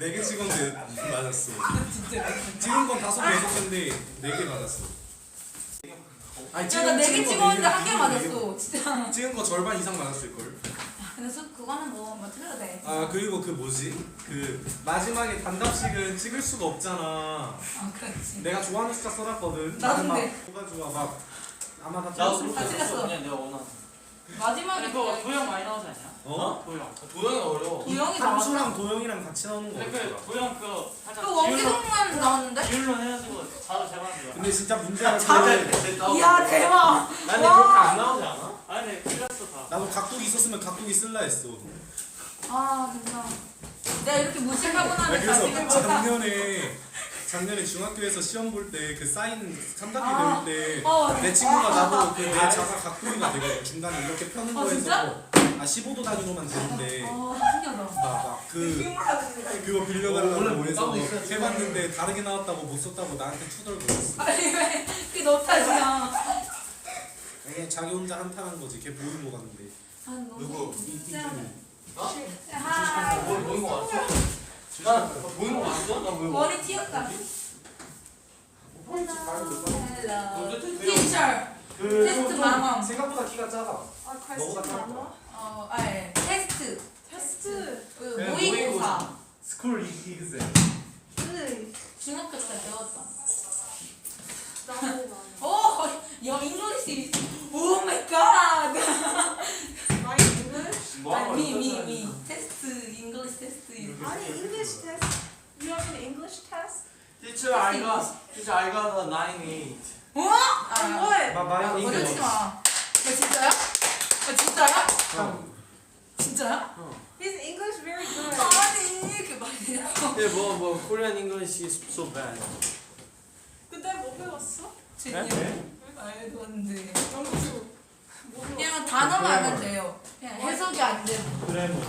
4개 찍었는데 맞았어. 진짜. 찍은 건 5개 있었는데 4개 맞았어. 아니 야, 나 4개 찍었는데 1개 맞았어. 진짜. 찍은 거 절반 이상 맞았을걸. 그래서 그거는 뭐 틀려도 돼. 아 그리고 그 뭐지? 그 마지막에 단답식은 찍을 수가 없잖아. 아, 그렇지. 내가 좋아하는 숫자 써놨거든. 나도 막 근데. 뭐가 좋아 막 아마 다 나도 틀렸을 다 거야. 틀렸어. 그냥 내가 원하는. 마지막에 이거 도형 많이 나오지 않냐? 어? 도형. 도형이 어려워. 도형이 함수랑 나왔어. 도형이랑 같이 나오는 거 근데 같아. 그 도형 그 살짝 또 원기동만 나왔는데? 비율로 해가지고 바로 재봤는 거야. 근데 진짜 문제가 이야, 대박. 아니 그렇게 안 나오지 않아? 아니 틀렸어 다. 나도 각도기 있었으면 각도기 쓸라 했어. 아, 진짜. 내가 이렇게 무식하고 나면 그래서 자식을 보다. 작년에 중학교에서 시험 볼 때 그 사인 삼각기 아. 그릴 때 어, 내 친구가 나보고 그 내 자가 각도기가 되거든. 중간에 이렇게 펴는 아, 거에서 15도 단위로만 되는데 신기하다. 나그 그거 빌려달라고 해서 해봤는데 다르게 나왔다고 못 썼다고 나한테 투덜거렸어. 아니, 왜? 그게 너 탓이야. 그냥 자기 혼자 한탄한 거지. 걔 보는 거 같는데. 아, 너무 누구? 진짜. 어? 하이. 보인 거 왔어? 나 보인 거 왔어? 나 왜? 머리 튀었다. 헬로. 티처. 테스트 마마. 생각보다 키가 작아. 아, 너보다 퀘스트 작아. 많아? 예. 테스트. 테스트. 모의고사. 스쿨 이그제. 중학교 때 배웠다. 너무 야, 잉글리시. 오 마이 갓. 많이 English? 미. 테스트. 잉글리시 테스트. 아니, English test. You have an English test? Teacher, I got a 9.8. 우와? On what? 마마야 거짓말하지 마. 진짜야? 진짜야? 진짜야? His English very good. 아니, 그 말이야. 네, 뭐 Korean English is so bad. 근데 뭐 배웠어? 말도 안 돼. 영수. 뭐 배웠어? 그냥 단어만 알면 돼요. 그냥 해석이 안 되고.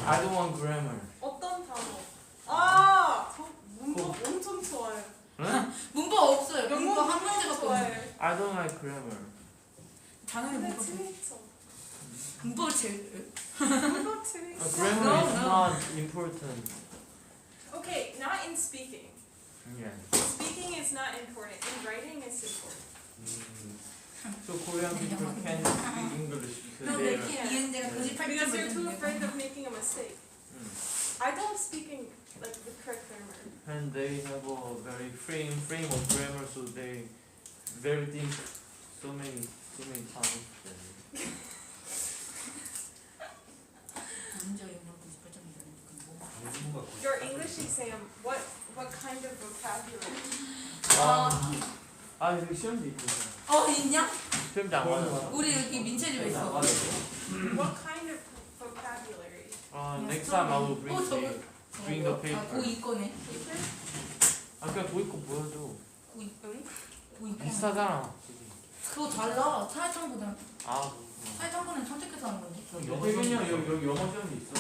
I don't want grammar. 어떤 단어? 아! 저 문법 엄청 좋아해요. 문법 없어요. 문법 영어 한 문제밖에 없어요. 좋아해. I don't like grammar. 당연히 근데 문법. 재밌어. 문법을 제일. 문법 재밌어. Grammar is No. not important. Okay, not in speaking. Yeah. Speaking is not important. In writing is important. So Korean people can't speak English because 그런데 they're. 이은재가 Because they're too afraid 98점 of making a mistake. I don't speak in like the correct grammar. And they have a very frame of grammar, so they very think so many times. Your English exam, what kind of vocabulary? 여기 시험지 있잖아. 있냐? 시험지 안 맞아. 우리 여기 민채 집에 있어. What kind of vocabulary? Next time I will bring 저거. bring the paper. 고2 거네. 그냥 보이고 보여줘. 고2 비슷하잖아. 그거 달라. 차이점보다. 아, 차이점보다는 선택해서 하는 건데. 태균이 형 여기 영어 시험지 있어.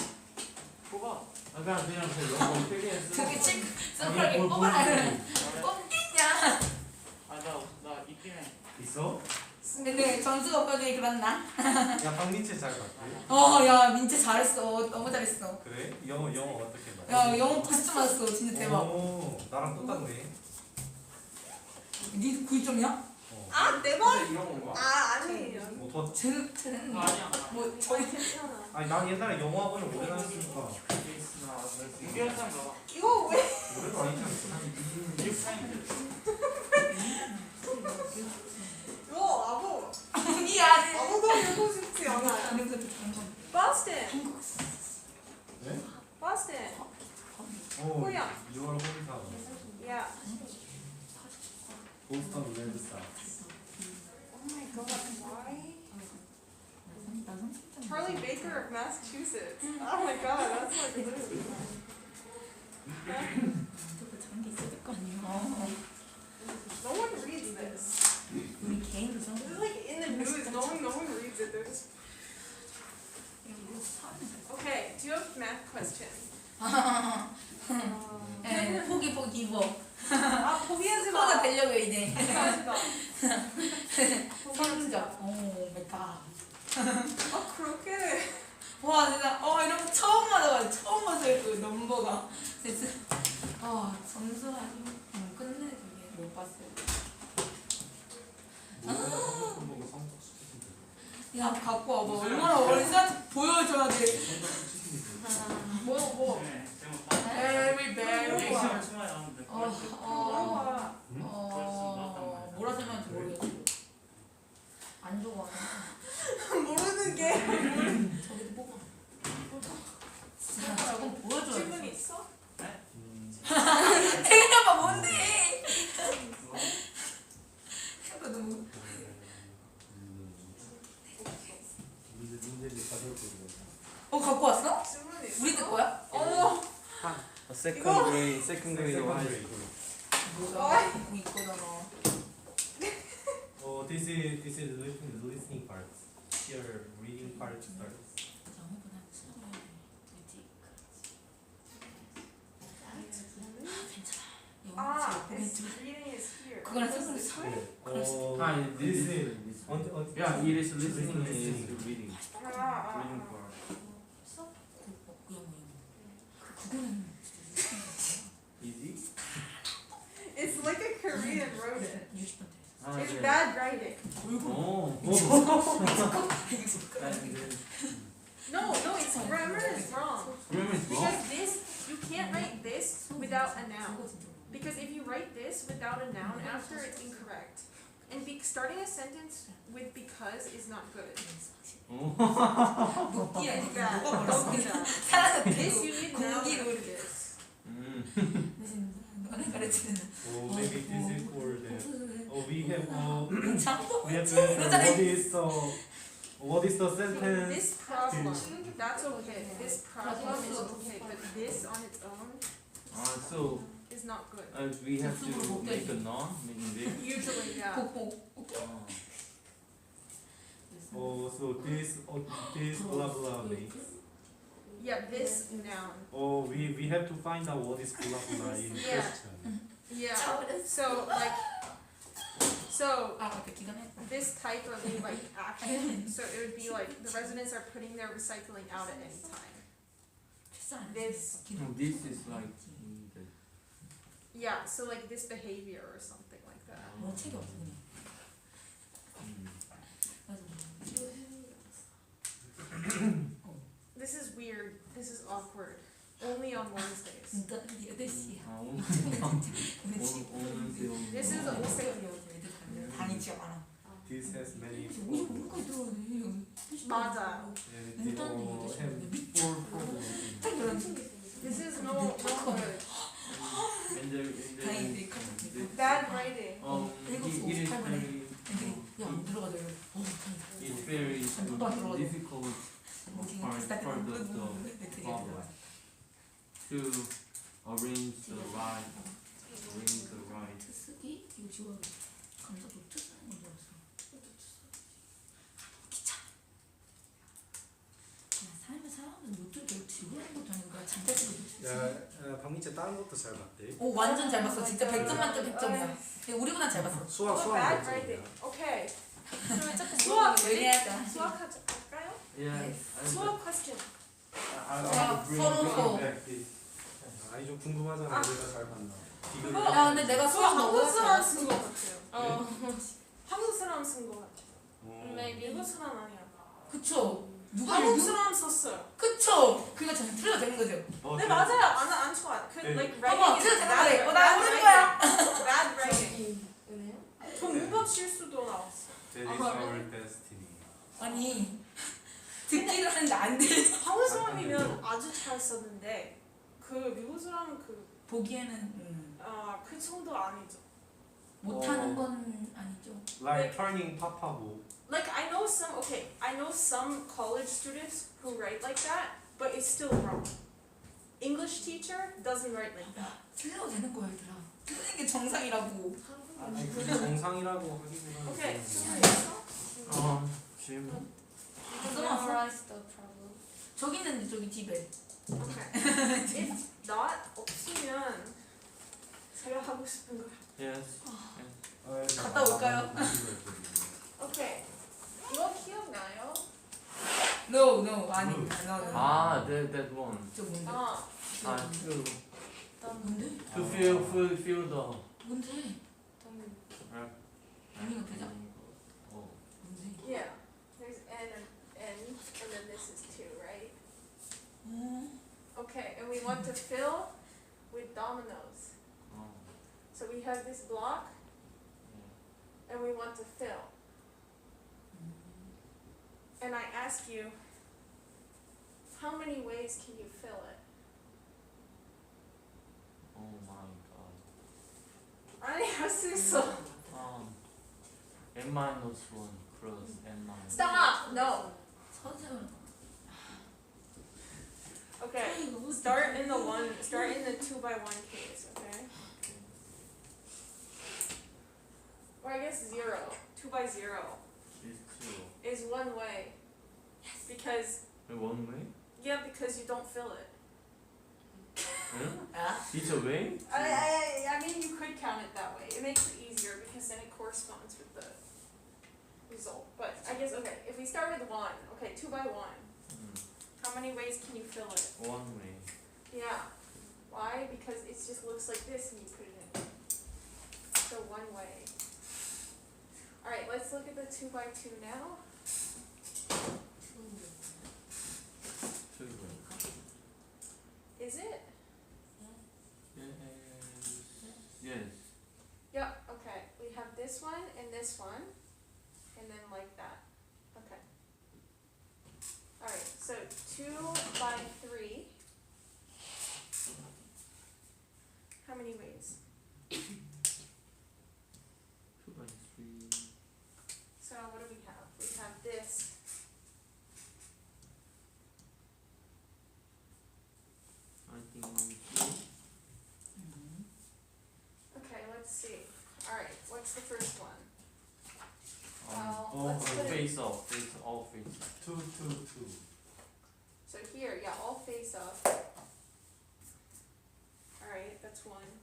뽑아. 그냥 그 영어 태균이 쓰. 저게 책 써버리게 뽑아라는. 뽑겠냐? 나 있긴 해. 있어? 근데 점수가 없거든 그렇나? 야 박민채 잘 봤대. 야 민채 잘했어. 너무 잘했어. 그래? 영어 어떻게 봐? 야 영어 90점 맞았어. 진짜 대박. 오 나랑 똑같네. 니 9점이야? 아, 내 말? 이런 건가? 아, 아니에요. 뭐 더? 쟤는 아니야. 뭐 저희 괜찮아. 아니 난 옛날에 영어 학원을 오래 다녔으니까. 이겨상 가. 이거 왜? 오래도 아니지 않았어? 이거 아무 아니 아니. 아무도 읽고 싶지 않아요. Boston. 네? Boston. 오, 코리아. 6월 호기사. Yeah. 보스턴 웰브사. Oh my God. Why? Charlie Baker of Massachusetts. Oh my God. That's like literally. No one reads this. 우리 개인도 좀. This is like in the news. No one reads it. They're just. Okay. Do you have math questions? 에 포기 뭐. 아, 포기하지 포가 마. 되려고 이제. 포기하지 마. 성적. 오 메카. 아, 그렇게. 와 진짜 이런 거 처음 맞아가지고 처음 맞아요 그 넘버가. 진짜 야 갖고 와봐. 얼마나 어린이한테 보여줘야 돼. 뭐? Very very. 물어봐. 뭐라 설명할지 모르겠어. 안 좋아하네. 모르는 게. 저기도 뽑아. 진짜 저건 보여줘야 질문 돼. 있어? 태근아빠 뭔데? 태근아 너무. 갖고 왔어? 질문 있어? 우리 때 거야? second grade or high school. 뭐야? 갖고 있거잖아. Oh, this is listening part. Here, reading part starts. It's reading is here. 그거랑 생각을 This is Yeah, it is listening is reading. 아. Reading part. 그거는 Easy? It's like a Korean wrote it. 60분 It's yeah. bad writing. Oh. No, it's grammar is wrong. Grammar is wrong. Because this, you can't write this without a noun. Because if you write this without a noun after, it's incorrect. And starting a sentence with because is not good. 녹기야 이게 Bad. 뭐가 Don't 벌써 do that. 사라졌대. This you need noun 공기로 after 이렇게. this. 너네 가르치는 Oh, maybe this is for the. Oh, we have 장도 we have to answer what is the sentence? This problem, that's okay. This problem is okay, but this on its own So is not good. we have to make a noun, meaning this. Usually, yeah. Oh, so this blah blah makes. Yeah, this noun. Oh, we have to find out what is blah blah in Yeah. question. Yeah. So like, so 아 맞다 기가 막혀. this type of like action. So it would be like the residents are putting their recycling out at any time. This. This is like Yeah. So like this behavior or something like that. 뭐 책이 없으니. This is weird. This is awkward. Only on Wednesdays. 진짜 8시. This is also 방이 진짜 많아. This has many. 우리 뭐까지 들어야 돼? 맞아. And they all have four problems. This is no good. 다행히 Bad writing. it is very 야안 들어가죠. it's very difficult part of the problem to arrange the right 쓰기 요지와 감사 노트 쓰는 건 좋았어. 기차. 그냥 삶을 살아가면서 노트를 계속 지우는 것도 아니고 그냥 잠깐 쓰고 노트. 야, 박민재 다른 것도 잘 봤대. 오 완전 잘 봤어. 진짜 100점 만점 100점이야. 우리보다 잘 봤어. 수학 Bad 수학 writing. Okay. 수학 수학 얘기할까? 수학 할까요? yeah 수학 question. 서로 아니 좀 궁금하잖아. 아. 우리가 잘 봤나. 그거 야 근데 내가 수학 너무 한국 사람 잘했어. 쓴거 같아요. 한국 사람 쓴거 같아요. 일본 사람 아니야. 그쵸? 누가 한국 사람 썼어요. 그쵸? 그거 잘 틀려 되는 거죠? 네 맞아요. 안 좋아. 그 네. like 봐봐 writing 틀려 is 되는 bad. 거래. 나 모르는 거야. Bad writing. 저 문법 실수도 나왔어. That is our destiny. 아니 듣기를 하는데 안 들려. 한국 사람이면 아주 잘 썼는데 그 미국 사람은 보기에는 그 정도 아니죠. 못하는 건 아니죠. Like turning papago. Like I know some college students who write like that, but it's still wrong. English teacher doesn't write like that. 틀려도 되는 거야 얘들아. 틀리는 게 정상이라고. 아니 그게 정상이라고 하기보다는. Okay, 좀- 질문 Memorize the problem. 저기 있는데 저기 집에. Okay. If not 없으면 제가 하고 싶은 거. yes 갔다 올까요? Okay. 이거 기억나요? No 아니 no. that one 저 뭔데? to 뭔데? to feel the 뭔데? 아니가 되자. 뭔데? Yeah. There's N Okay, and we want to fill with dominoes. Oh. So we have this block, Yeah. and we want to fill. And I ask you, how many ways can you fill it? Oh my god. 아니, 할 수 있어. n minus 1 plus n minus. Stop! No. Okay, start in the 2 by 1 case, okay? Or I guess 0. 2 by 0 Is 0. is one way. Because, One way? yeah, because you don't fill it. It's a way? I mean, you could count it that way. It makes it easier because then it corresponds with the result. But I guess, okay, if we start with 1, okay, 2 by 1, how many ways can you fill it? One way. Yeah. Why? Because it just looks like this and you put it in. So one way. Alright, let's look at the 2 by 2 now. 2 way. Is it? Yes. Yeah, okay. We have this one, and then like that. Okay. Alright, so 2 by 3. How many ways? 2 by 3. So what do we have? We have this. I think 2. Okay, let's see. Alright, what's the first one? Oh, let's put it- face off. All face off. 2, 2, 2. So here, yeah, all face up. Alright, that's one.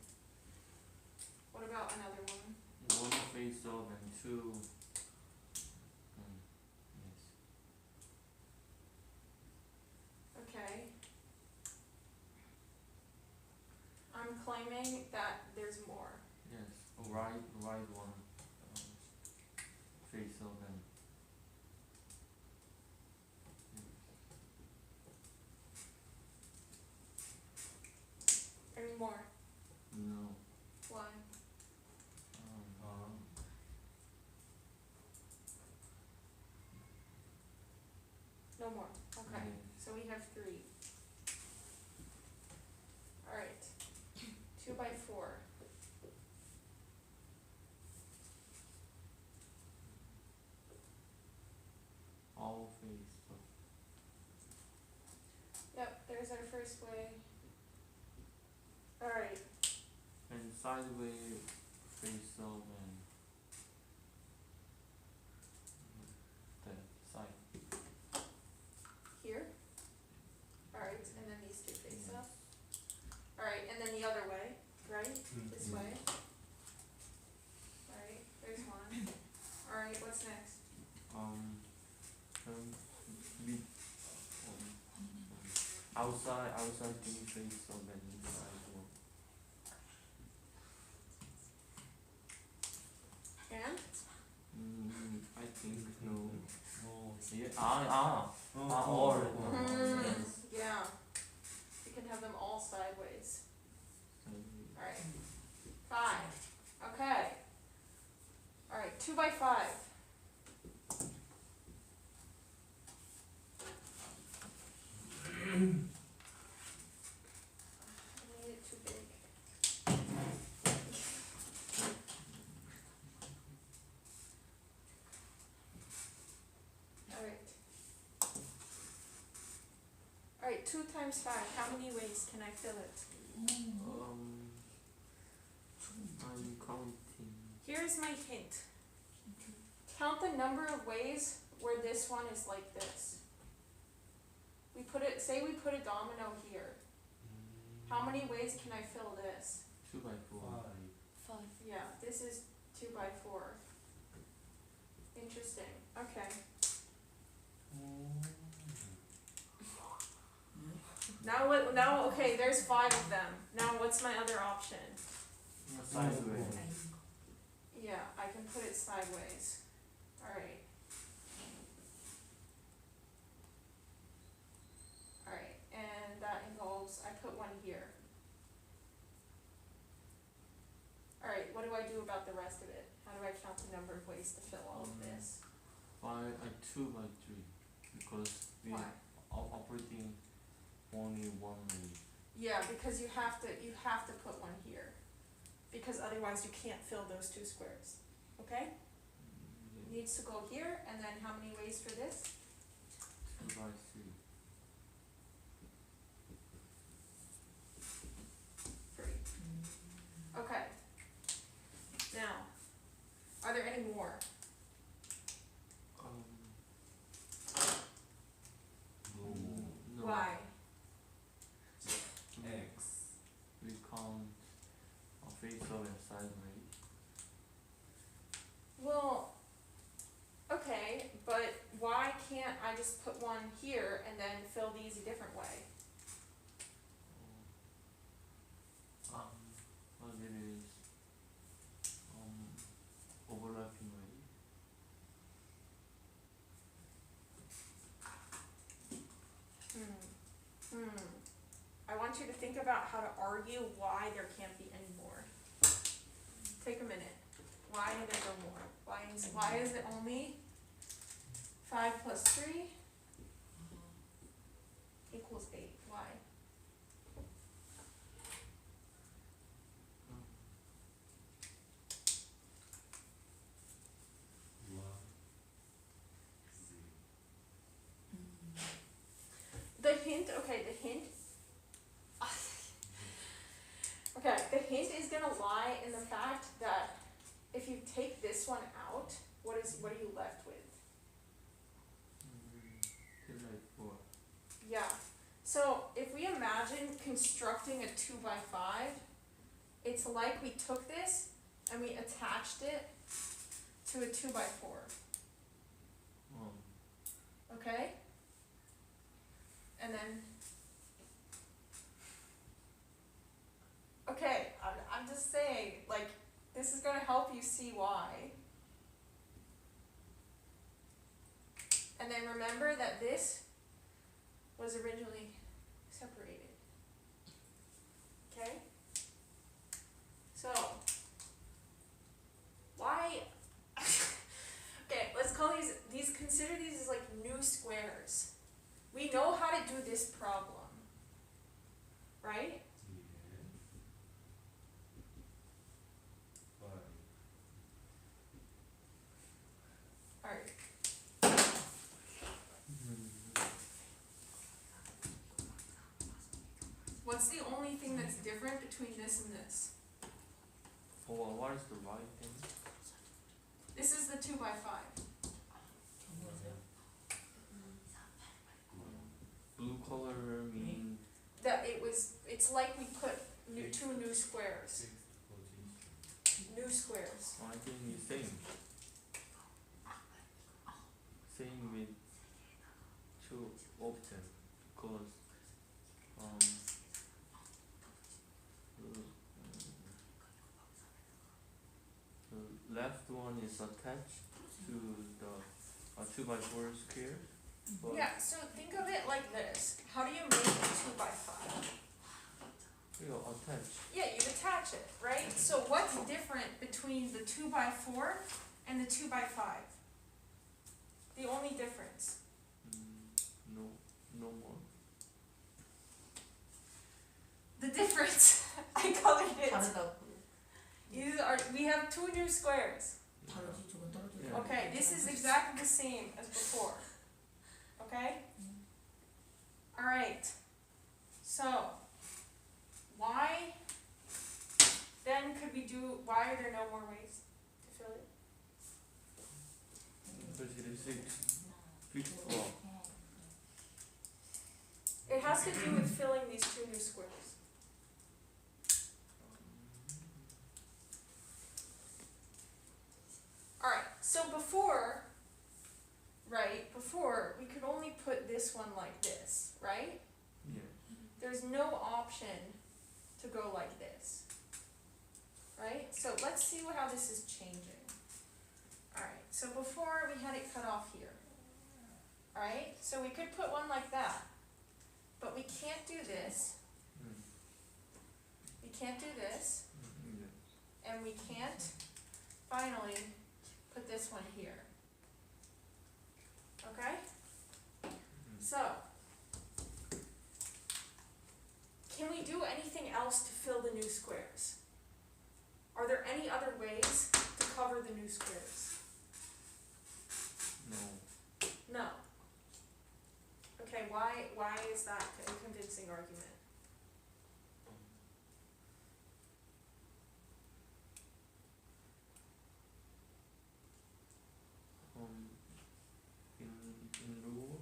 What about another one? 1 face off and 2. Yes. Okay. I'm claiming that there's more. Yes. Right one. Face off and. Any more? No. Why? No more. Okay. Yes. So we have 3. Alright. 2 by 4. All face off. Yep, there's our first way. Alright. And sideways face off and the side. Here. Alright, and then these two face up. Alright, and then the other way, right? This way. Alright, there's one. Alright, what's next? Be outside thing face off and inside one. And? I think no. Oh. Yeah. Oh. Or. Yes. Yeah. You can have them all sideways. Alright. 5. Okay. Alright, 2 by 5. I made it too big. Alright, 2 times 5, how many ways can I fill it? I'm counting. Here's my hint. Count the number of ways where this one is like this. Say we put a domino here. How many ways can I fill this? 2 by 4. 5. Yeah, this is 2 by 4. Interesting. Okay. Now, okay, there's 5 of them. Now, what's my other option? Sideways. Yeah, I can put it sideways. Alright. Alright, and that involves equals, I put one here. Alright, what do I do about the rest of it? How do I count the number of ways to fill all of this? By 2 by 3 because we Why? are operating only one way. Yeah, because you have to put one here. Because otherwise you can't fill those two squares. Okay? It needs to go here, and then how many ways for this? 2 by 3. 3. Okay. Now, are there any more? No. Why? X. We count face up and side right. Well, okay, but why can't I just put one here and then fill these a different way? Well, it is overlapping way. I want you to think about how to argue why there can't be any more. Take a minute. Why do there go more? Why is it only 5 plus 3 equals 8? Why? The hint the hint is gonna lie in the fact that if you take this one out, what are you left with? 10 by 4. Yeah. So if we imagine constructing a 2 by 5, it's like we took this and we attached it to a 2 by 4. Okay? And then, okay, I'm just saying, like, this is gonna help you see why. And then remember that this was originally separated. Okay? So, why, okay, let's call consider these as like new squares. We know how to do this problem, right? Alright. What's the only thing that's different between this and this? Oh, what is the right thing? This is the 2 by 5. Blue color mean That it's like we put two new squares. New squares. I think it's same. Same with 2 objects because the left one is attached to the 2 by 4 square. But Yeah, so think of it like this. How do you make a 2 by 5? you know, attached. Yeah, you attach it, right? So what's different between the 2 by 4 and the 2 by 5? The only difference. No more. The difference, I colored it. 다르다고. We have 2 new squares. 다르지, 저건 떨어져. Yeah. Okay, this is exactly the same as before. Okay? Alright. So, why then why are there no more ways to fill it? Because it is fixed block. It has to do with filling these 2 new squares. Alright, so before we could only put this one like this, right? Yeah. There's no option to go like this. Right? So let's see how this is changing. Alright, so before we had it cut off here. Alright, so we could put one like that. But we can't do this can't do this, Yeah. and we can't finally put this one here. Okay? So, can we do anything else to fill the new squares? Are there any other ways to cover the new squares? No. No. Okay, why is that a convincing argument? In rule,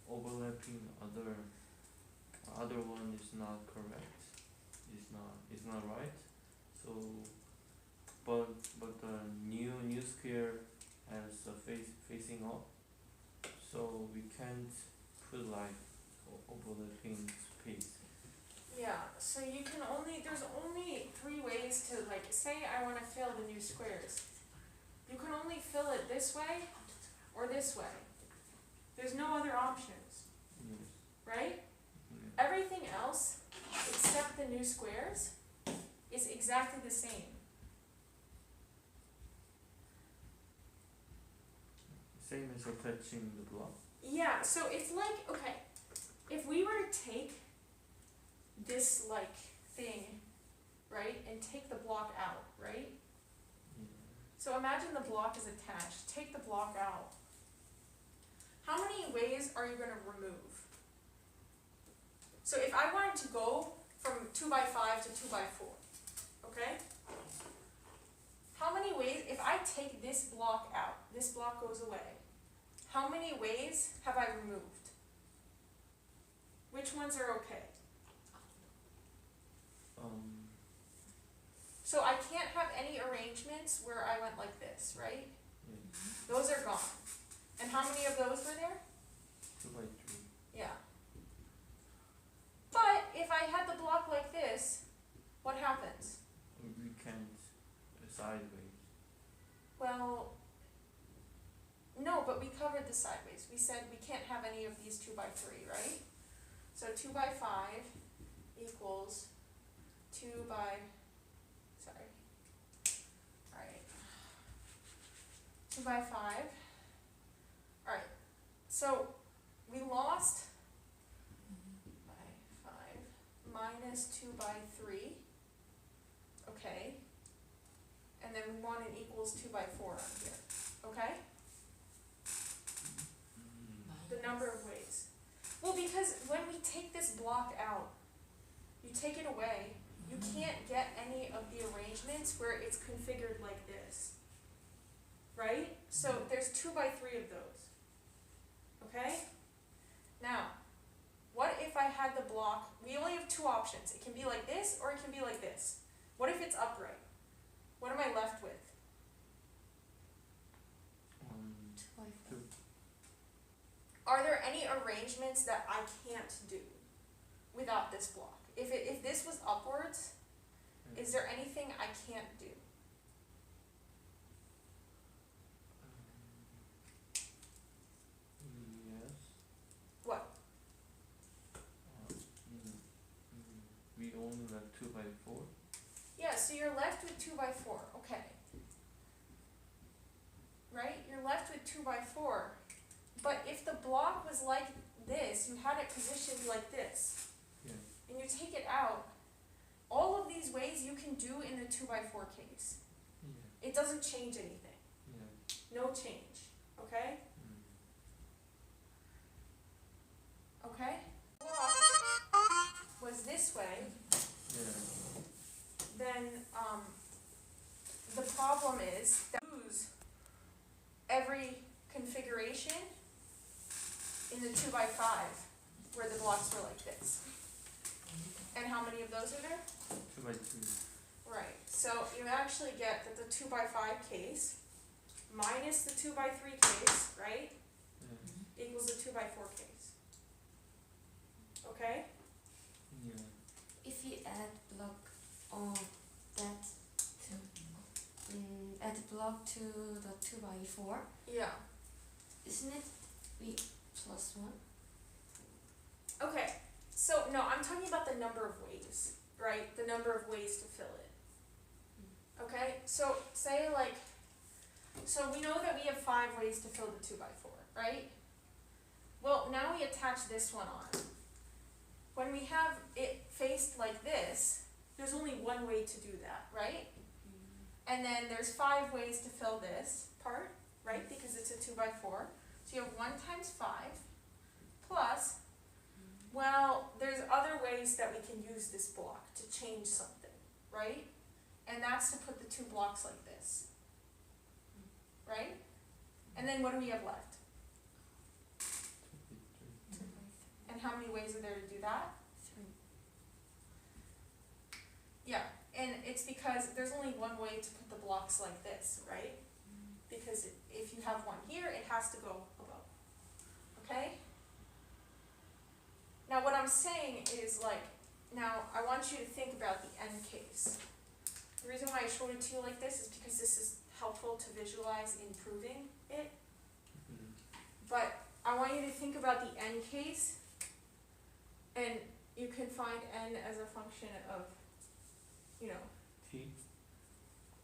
overlapping other one is not correct. Is not right. So, but the new square has a facing up. So we can't put like overlapping space. Yeah, so there's only 3 ways to, like, say I want to fill the new squares. You can only fill it this way or this way. There's no other options, Yes. right? Yeah. Everything else, except the new squares, is exactly the same. Same as attaching the block. Yeah, so it's like, okay, if we were to take this, like, thing, right, and take the block out, right? Yeah. So imagine the block is attached. Take the block out. How many ways are you going to remove? So if I wanted to go from 2x5 to 2x4, okay? How many ways, if I take this block out, this block goes away, how many ways have I removed? Which ones are okay? So I can't have any arrangements where I went like this, right? Yeah. Those are gone. And how many of those were there? 2x3. Yeah. But if I had the block like this, what happens? We can't sideways. Well, no, but we covered the sideways. We said we can't have any of these 2x3, right? So 2x5 equals 2x, sorry. Alright. 2x5. Alright, so we lost by 5 minus 2x3. Okay. And then we want an equals 2x4 on here. Okay? The number of ways. Well, because when we take this block out, you take it away, you can't get any of the arrangements where it's configured like this. Right? So there's 2x3 of those. Okay? Now, what if I had the block, we only have 2 options. It can be like this or it can be like this. What if it's upright? What am I left with? 2. Are there any arrangements that I can't do without this block? If this was upwards, is there anything I can't do? Yes. What? We only have 2x4. Yeah, so you're left with 2x4. Okay. Right? You're left with 2x4. But if the block was like this, you had it positioned like this, Yeah. and you take it out, all of these ways you can do in the 2x4 case. Yeah. It doesn't change anything. Yeah. No change. Okay? Okay? Block was this way, Yeah. then the problem is that we lose every configuration in the 2x5 where the blocks were like this. And how many of those are there? 2x3. Right. So you actually get that the 2x5 case minus the 2x3 case, right, Yeah. equals the 2x4 case. Okay? Yeah. If you add block on that to add block to the 2x4, Yeah. isn't it we plus 1? Okay. So no, I'm talking about the number of ways, right? The number of ways to fill it. Okay, so say like, so we know that we have 5 ways to fill the 2x4, right? Well, now we attach this one on. When we have it faced like this, there's only one way to do that, right? And then there's 5 ways to fill this part, right? Because it's a 2x4. So you have 1 times 5 plus, well, there's other ways that we can use this block to change something, right? And that's to put the 2 blocks like this, right? And then what do we have left? And how many ways are there to do that? 3. Yeah, and it's because there's only one way to put the blocks like this, right? Because if you have one here, it has to go above. Okay? Now what I'm saying is like, now I want you to think about the end case. The reason why I showed it to you like this is because this is helpful to visualize in proving it. But I want you to think about the end case, and you can find n as a function of, you know, T.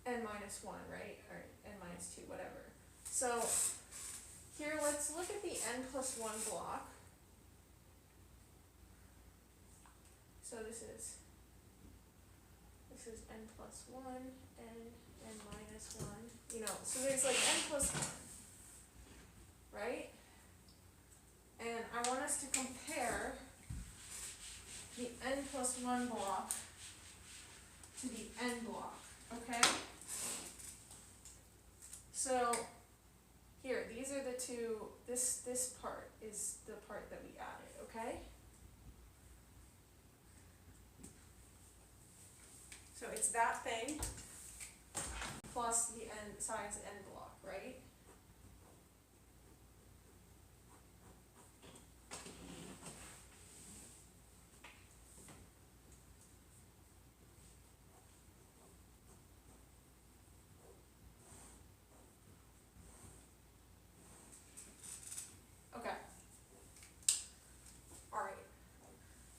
n minus 1, right? Or n minus 2, whatever. So here, let's look at the n plus 1 block. So this is n plus 1 and n minus 1. You know, so there's like n plus 1, right? And I want us to compare the n plus 1 block to the n block, okay? So here, these are the two, this part is the part that we added, okay? So it's that thing plus the n size n block, right? Okay. All right.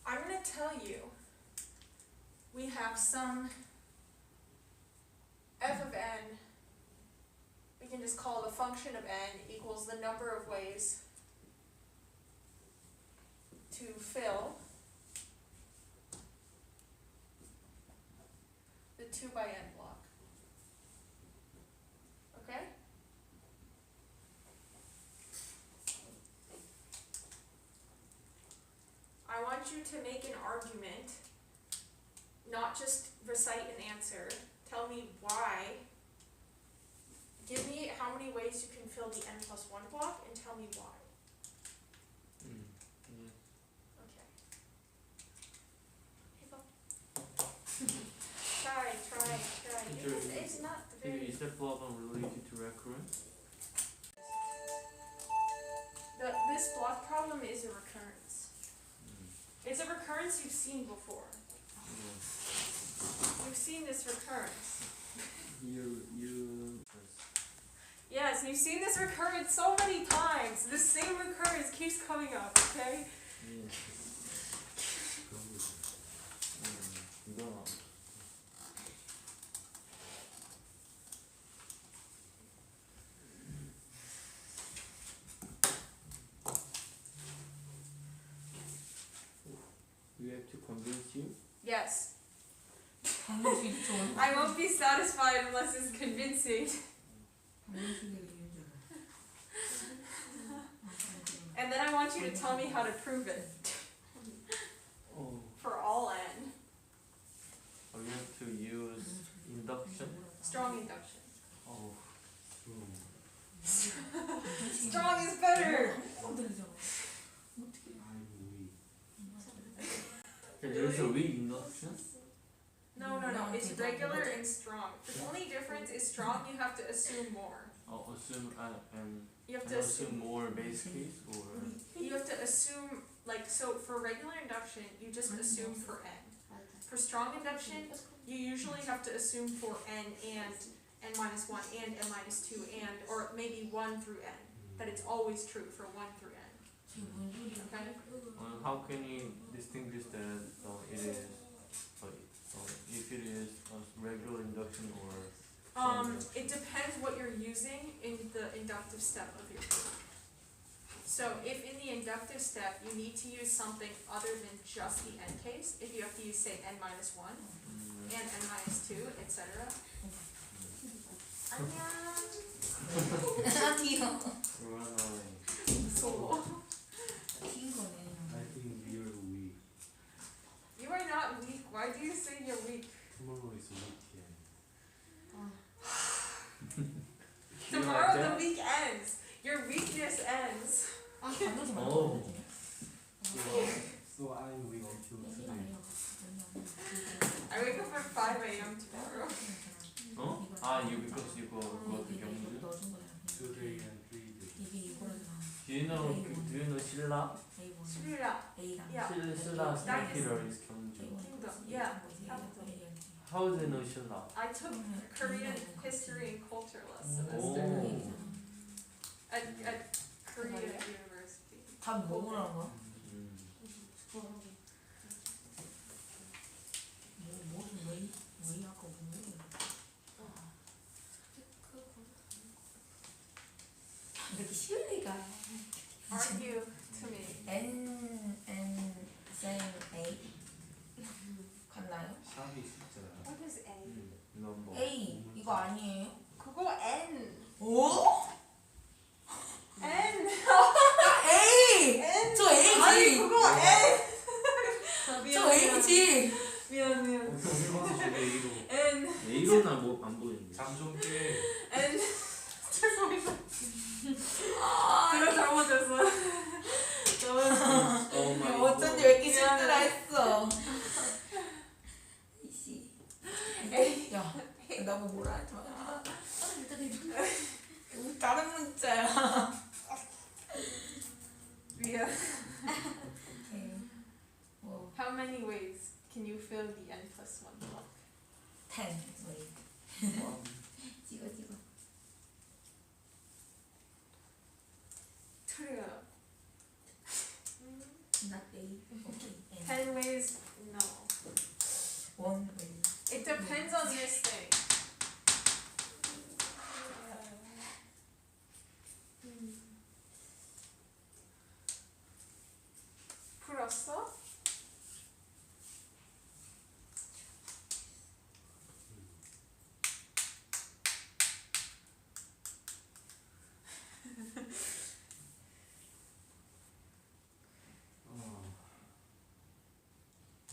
I'm going to tell you we have some f of n, we can just call the function of n equals the number of ways to fill the 2 by n block. Okay? I want you to make an argument, not just recite an answer. Tell me why. Give me how many ways you can fill the n plus 1 block and tell me why. Yeah. Okay. Hey, Bob. Try. It's not very... Is that problem related to recurrence? This block problem is a recurrence. It's a recurrence you've seen before. You've seen this recurrence. Yes, you've seen this recurrence so many times. This same recurrence keeps coming up, okay? Yeah. We have to convince you? Yes. I won't be satisfied unless it's convincing. And then I want you to tell me how to prove it. Oh. For all n. We have to use induction? Strong induction. Oh. Strong is better! There's a weak induction? No. It's regular and strong. The only difference is strong, you have to assume more. I'll assume and You have I to assume more base case or You have to assume, like, so for regular induction, you just assume for n. For strong induction, you usually have to assume for n and n minus 1 and n minus 2 and, or maybe 1 through n. That it's always true for 1 through n. Okay? how can you distinguish that it is regular induction or It depends what you're using in the inductive step of your proof. So if in the inductive step you need to use something other than just the n case, if you have to use say n minus 1 and n minus 2, etc. 안녕. 귀여워. run away. 무서워. 긴 거네. I think we are weak. You are not weak. Why do you say you're weak? Tomorrow is weekend. Tomorrow the week ends. Your weakness ends. 아, 반드시 오. So I'm weak until today. I wake up at 5 a.m. tomorrow. 어? 아, you because you go to 경주? 2 days and 3 days. Do you know 신라? Shirira. Yeah. 신라 capital is 경주. Kingdom. Yeah. Capital. How do you know 신라? I took Korean history and culture last semester 오. at Korea University. 다 먹으라는 거야? 왜 아까 뭐 이렇게 쉬울 리가. Argue to me. A 갔나요? 샵이 진짜. What is N? 넘버. A 이거 아니에요? 그거 N. 오? N. A! N. 저 A지. 아니 그거 N. 저 A지. 미안. A로. N. A로는 뭐안 보이는데. 잠좀 깨. N. 죄송해요. 아, 제가 잘못했어. 어쩐지 왜 이렇게 싫더라 했어. 이씨. 야, 나뭐 뭐라 하지 마. 다른 문자야. 미안. 오케이. 뭐 How many ways can you fill the N plus 1 block? 10. 찍어. True. Not A. 오케이. 10 ways? No. 1 way. It depends on this thing. 풀었어?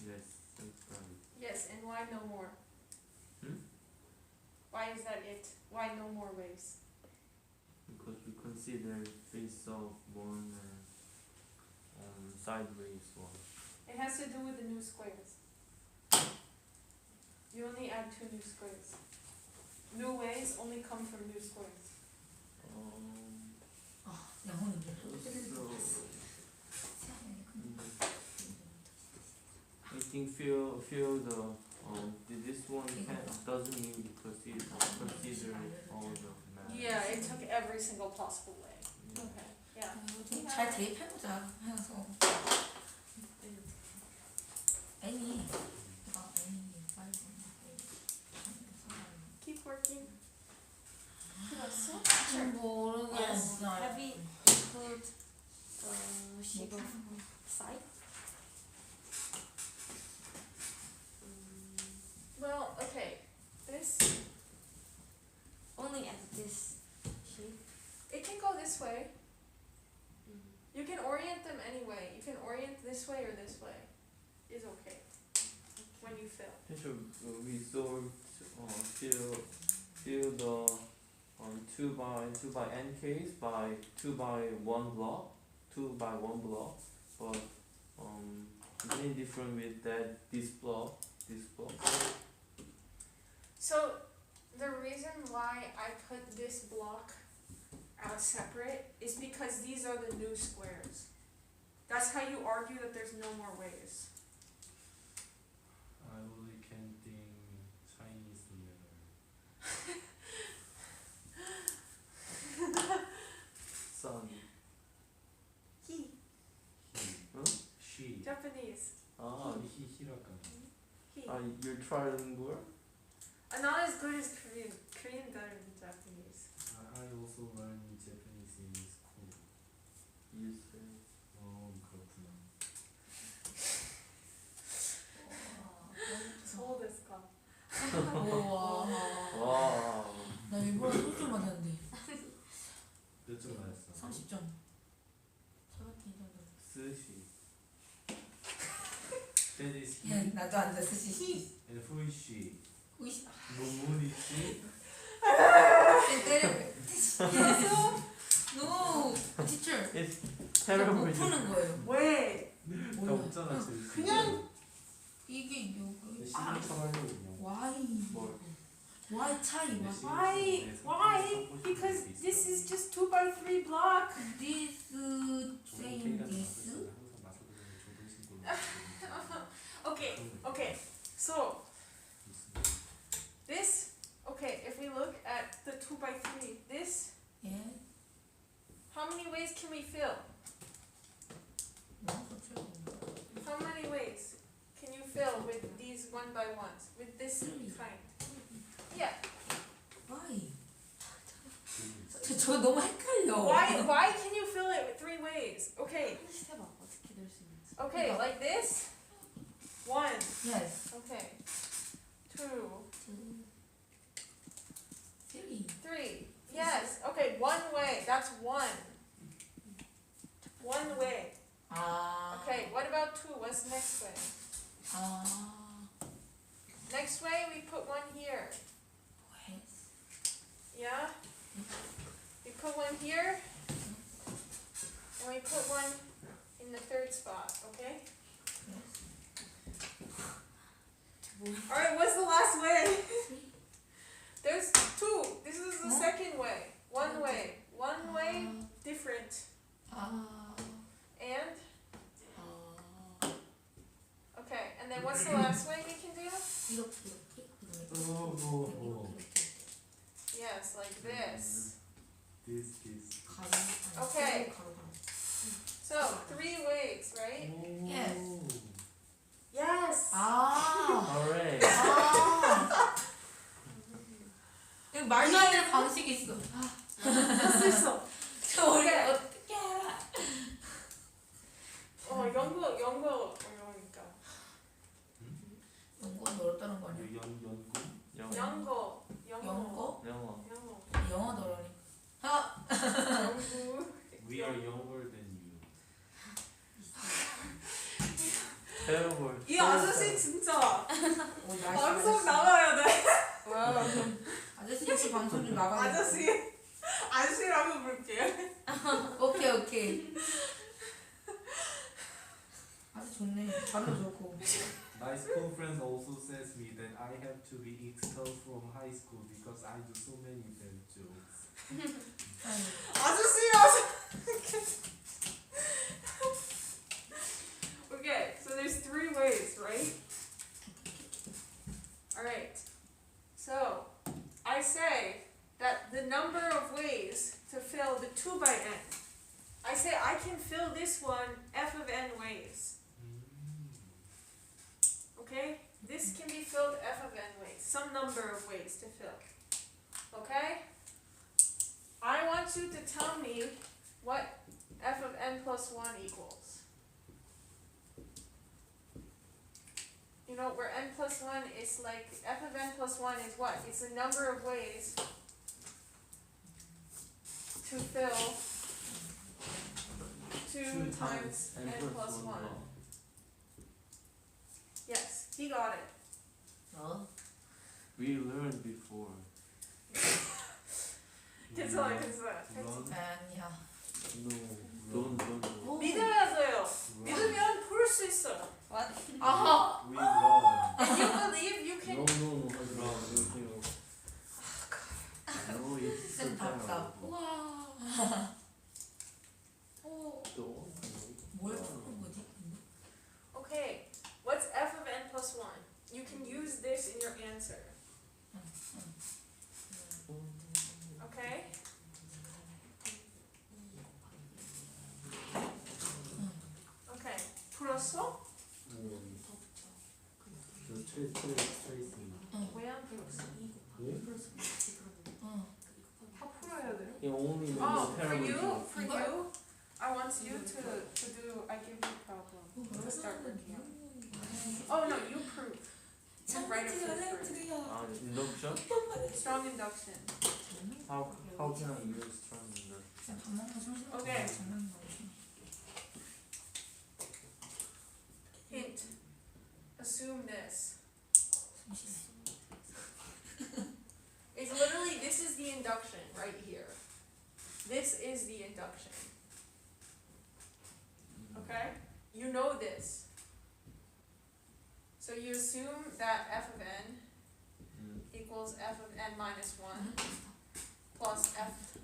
Yes, that's right. Yes, and why no more? Why is that it? Why no more ways? Because we consider face of one sideways one. It has to do with the new squares. You only add 2 new squares. New ways only come from new squares. 영혼이 I think feel the this one doesn't mean because it consider all the math. Yeah, it took every single possible way. Okay, yeah. 잘 대입해보자 해서 N이 Keep working. 풀었어? 모르겠어. Have we include the shape of side? Well, okay. This, Only at this shape? it can go this way. You can orient them any way. You can orient this way or this way. Is okay. When you fill. Teacher, we solved fill the 2 by n case by 2 by 1 block, but it's any different with this block. So the reason why I put this block out separate is because these are the new squares. That's how you argue that there's no more ways. I only can think Chinese letter. Sun. He. She. Japanese. Ah, 히라카나. He. you're trilingual? I'm not as good as Korean. Korean better than Japanese. I also learned Japanese in school. You say. 그렇구나. 소ですか? 우와. 와. 나 일부러 30점 맞았는데. 몇 점 맞았어? 30점. 저렇게 이러고. 스시. That is 야, he. 나도 앉아 스시. And who is she? 우이씨. 노무니치. 때려. No, teacher. It's 못 terrible. 푸는 거예요. 왜? 나 몰라. 없잖아 지금. 그냥 이게 여기. 시간처럼 하려고 그냥. Why? 뭘? Why 차이? Why? Because this is just 2x3 block. This same this. Okay. So this. Okay, if we look at the 2x3, this. 예. How many ways can we fill? How many ways can you fill with these 1x1s? With this kind? Yeah. Why? 저 너무 헷갈려. Why can you fill it with 3 ways? Okay. 해봐. 어떻게 될 수 있는지. Okay, like this. 1. Yes. Okay. 2. 3. Yes. Okay, 1 way. That's 1. 1 way. 아. Okay, what about 2? What's the next way? 아. Next way, we put 1 here. Yeah? We put 1 here. And we put 1 in the 3rd spot, okay? Alright, what's the last way? There's 2. This is the second way. 1 way. 1 way, different. And? Okay, and then what's the last way we can do? Yes, like this. This. Okay. So, 3 ways, right? Yes. Yes! 아. Alright. 아. 여기 말하는 방식이 있어. 할수 있어. 저 원래 오케이. 어떻게 알아? 영어 어려우니까. 연구는 어렵다는 거 아니야? 영어. 영어. 영어? 영어. 영어도 어려우니까. 영구. We are younger than you. terrible. 이 아저씨 진짜 오, 나이스, 방송 아저씨. 나와야 돼. 아저씨 혹시 방송 좀 나가야 돼. 아저씨라고 부를게요. 오케이. 아주 좋네. 발음 좋고. My school friends also says me that I have to be expelled from high school because I do so many bad jokes. 아저씨라서. Okay, so there's 3 ways, right? Alright. So, I say that the number of ways to fill the 2 by n. I say I can fill this one f of n ways. Okay? This can be filled f of n ways. Some number of ways to fill. Okay? I want you to tell me what f of n plus 1 equals. You know, where n plus 1 is like, f of n plus 1 is what? It's the number of ways to fill 2 times n plus 1. Yes, he got it. We learned before. 괜찮아. 아니야. No. Don't. 믿어야돼요. 믿으면 풀 수 있어. 아하. We run. If you believe, you can. No. No, it's so 쌤 답답. terrible. 우와. 또? 뭘 푸는 거지? Okay, what's f of n plus 1? You can use this in your answer. Okay? Okay, 풀었어? 저 트레이싱. 왜 안 풀었어? you, I want you to do. I give you a problem to start working on. Oh no, you prove. You write a proof for it. Induction? Strong induction. How can I use strong induction? Okay. Hint. Assume this. It's literally, this is the induction right here. This is the induction. Okay? You know this. So you assume that f of n equals f of n minus 1 plus f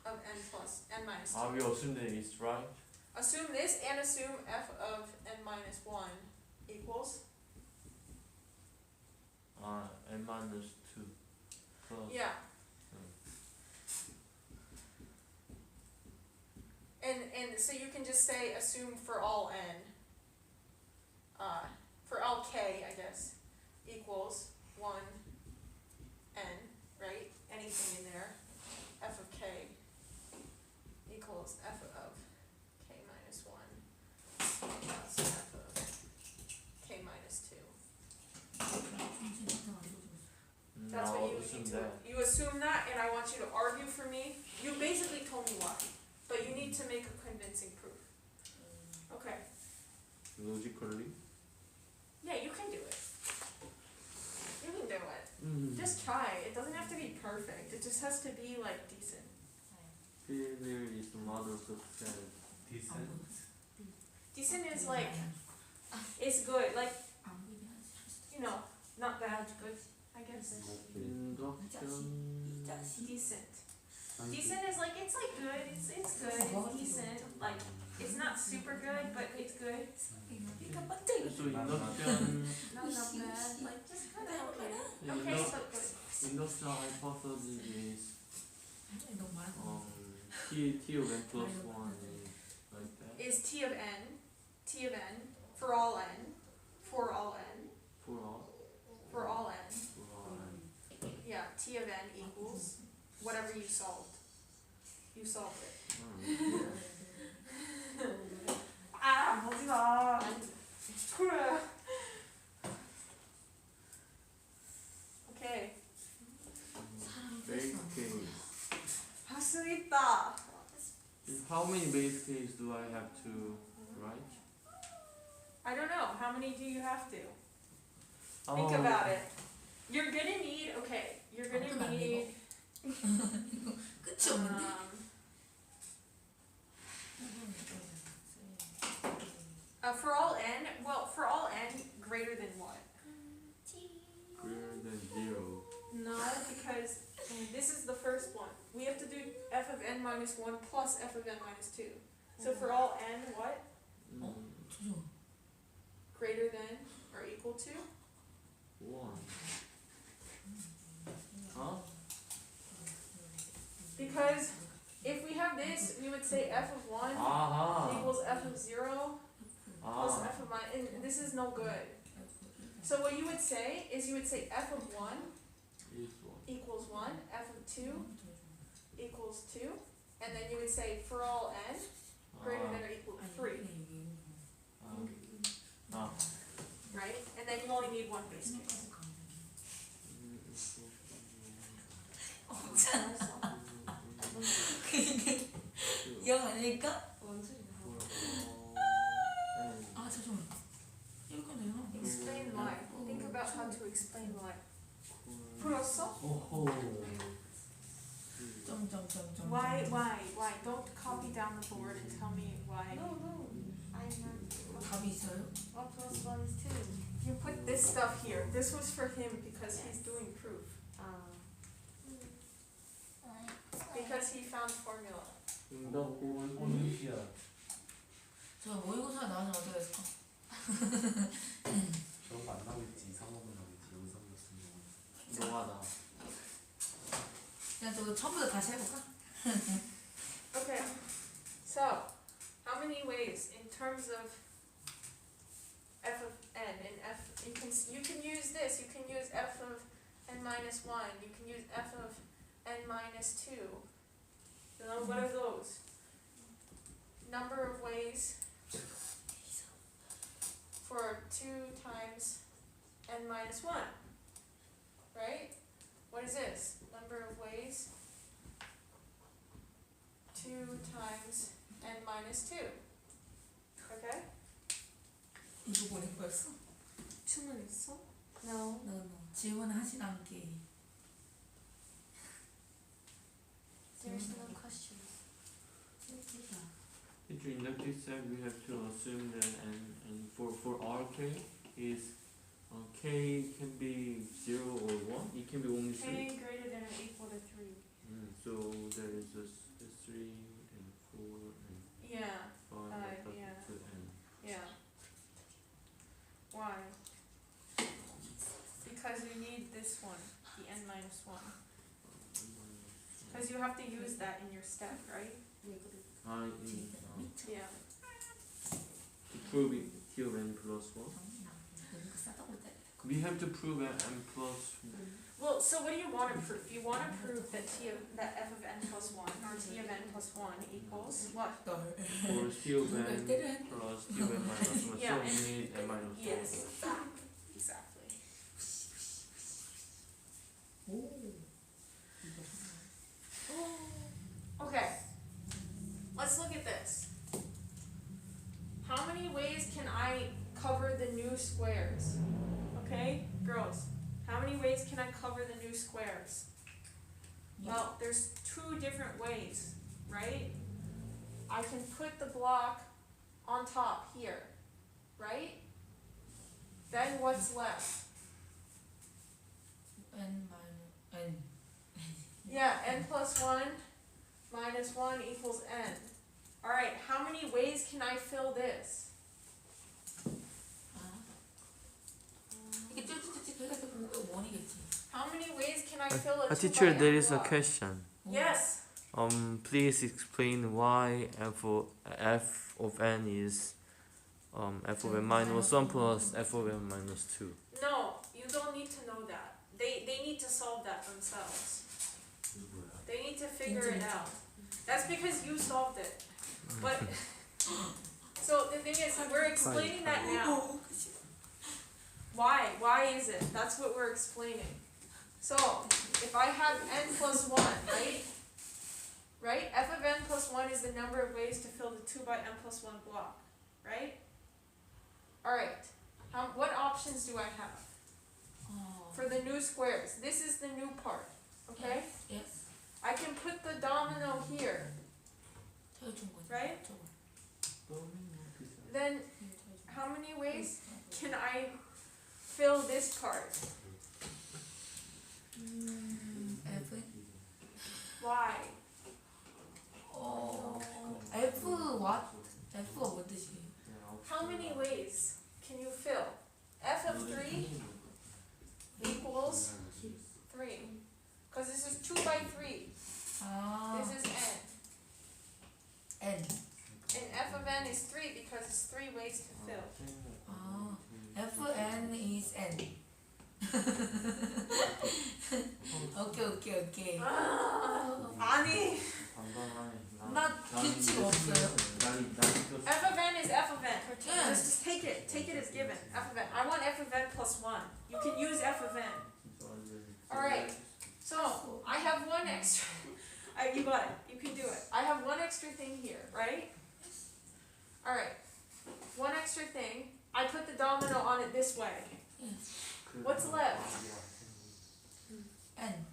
of n plus n minus 2. We assume that it's right? Assume this and assume f of n minus 1 equals? N minus 2 plus. Yeah. And so you can just say assume for all n, for all k, I guess, equals 1 n, right? Anything in there, f of k equals f of k minus 1 plus f of k minus 2. That's what you assume need to. that. You assume that, and I want you to argue for me. You basically told me why, but you need to make a convincing proof. Okay. Logically? Yeah, you can do it. You can do it. Just try. It doesn't have to be perfect. It just has to be like decent. Failure is the mother of success. Decent. Decent is like, it's good. Like, you know, not bad, good, I guess. Induction. Decent. Decent is like, it's like good. It's good. It's decent. Like, it's not super good, but it's good. So induction. Not bad. Like, just kind of okay. Yeah, Okay, so good. induction hypothesis is t of n plus 1 is like that. Is t of n, for all n, for all n, For all. for all n. For all n. Yeah, t of n equals whatever you solved. You solved it. 보지 마. 그래. Okay. Base case. 할 수 있다. How many base case do I have to write? I don't know. How many do you have to? Think about it. You're gonna need. Okay. You're gonna need. 끝이 없는데? For all n, well, for all n greater than what? Greater than 0. No, because this is the first one. We have to do f of n minus 1 plus f of n minus 2. So for all n, what? Greater than or equal to? 1. Huh? Because if we have this, we would say f of 1 equals f of 0 plus f of minus, and this is no good. So what you would say is you would say f of 1 Is 1. equals 1, f of 2 equals 2, and then you would say for all n greater than or equal to 3, right? And then you only need one base case. 영 아닐까? 잠시만. Explain why. Think about how to explain why. 풀었어? 점점점점. Why? Don't copy down the board and tell me why. No, I'm not. 답이 있어요? 1 plus 1 is 2. You put this stuff here. This was for him because he's doing proof. Because he found formula. 저 모의고사 나오면 어떻게 했을까? 저거 안 나오겠지. 이상하면 나오겠지. 영상 같은 경우는. 노하다. 그냥 저거 처음부터 다시 해볼까? Okay. So, how many ways in terms of f of n and f? You can use this. You can use f of n minus 1. You can use f of n minus 2. What are those? Number of ways for 2 times n minus 1. Right? What is this? Number of ways 2 times n minus 2. Okay? 이거 보낸 거였어? 주문했어? No. No. 질문하진 않게. There's no questions. Teacher, in that case, we have to assume that and for our k is k can be 0 or 1. It can be only 3. K greater than or equal to 3. So there is this 3 and 4 and Yeah. 5 Five, yeah. to n. Yeah. Why? Because you need this one, the n minus 1. Because you have to use that in your step, right? Yeah. To prove it, t of n plus 1. We have to prove n plus Well, so what do you want to prove? You want to prove that f of n plus 1 or t of n plus 1 equals what? or t of n plus t of n minus 1. Yeah, So we need n minus 1. Yes. Exactly. Okay. Let's look at this. How many ways can I cover the new squares? Okay, girls. How many ways can I cover the new squares? Well, there's 2 different ways, right? I can put the block on top here, right? Then what's left? N minus N. Yeah, n plus 1 minus 1 equals n. Alright, how many ways can I fill this? 이게 쭈쭈쭈쭈 해가지고 원이겠지. How many ways can I fill a 2 teacher, by there n is a block? question. Yes. Please explain why f of n is f of n minus 1 plus f of n minus 2. No, you don't need to know that. They need to solve that themselves. They need to figure it out. That's because you solved it. But so the thing is, we're explaining that now. Why? Why is it? That's what we're explaining. So if I have n plus 1, right? Right? F of n plus 1 is the number of ways to fill the 2 by n plus 1 block. Right? Alright. What options do I have for the new squares? This is the new part. Okay? Yes. I can put the domino here. Right? Then how many ways can I fill this part? F. Why? F what? F가 뭔 뜻이에요? How many ways can you fill? F of 3 equals 3. Because this is 2 by 3. 아. This is n. N. And F of n is 3 because it's 3 ways to fill. 아. Fn is N. 오케이. 아니. 나 규칙 없어요. F of n is F of n. Yeah. Just take it. Take it as given. F of n. I want F of n plus 1. You can use F of n. Alright. So, I have one extra. You got it. You can do it. I have one extra thing here, right? Alright. One extra thing. I put the domino on it this way. What's left? N.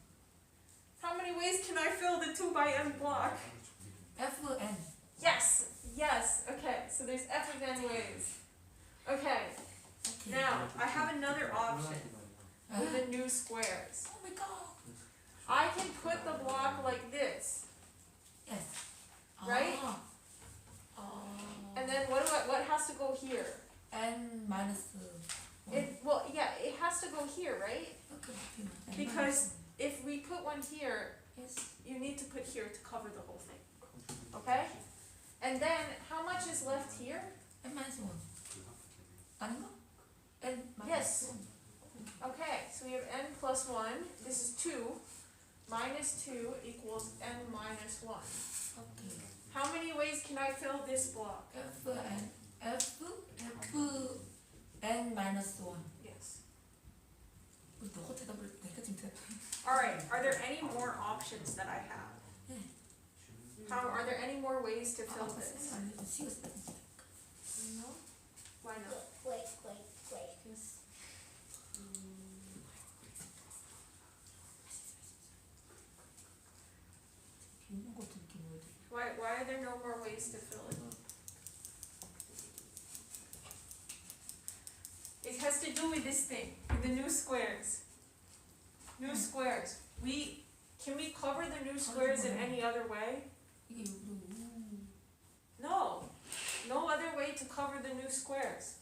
How many ways can I fill the 2 by n block? Fn. Yes. Yes. Okay. So there's F of n ways. Okay. Now, I have another option with the new squares. Oh my god. I can put the block like this. Yes. Right? And then what has to go here? N minus. It has to go here, right? Okay. Because if we put one here, yes. you need to put here to cover the whole thing. Okay? And then how much is left here? N minus 1. 아닌가? N minus Yes. 1. Okay, so we have n plus 1. This is 2. minus 2 equals n minus 1. 오케이. How many ways can I fill this block? n 마이너스 1. Yes. 너가 대답을 내가 지금 대답. Alright, are there any more options that I have? Are there any more ways to fill this? 알려줘. 시간 쓰다. No? Why not? Because 이런 것도 느낌 왜 돼? Why are there no more ways to fill it? It has to do with this thing, with the new squares. New squares. Can we cover the new squares in any other way? 이게 No. No other way to cover the new squares.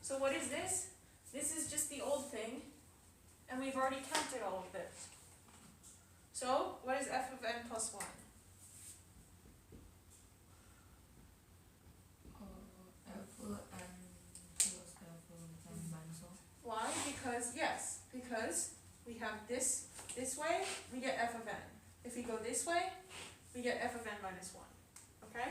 So what is this? This is just the old thing, and we've already counted all of this. So, what is f of n plus 1? fn plus fn 마이너스 1. Why? Because we have this way, we get f of n. If we go this way, we get f of n minus 1. Okay?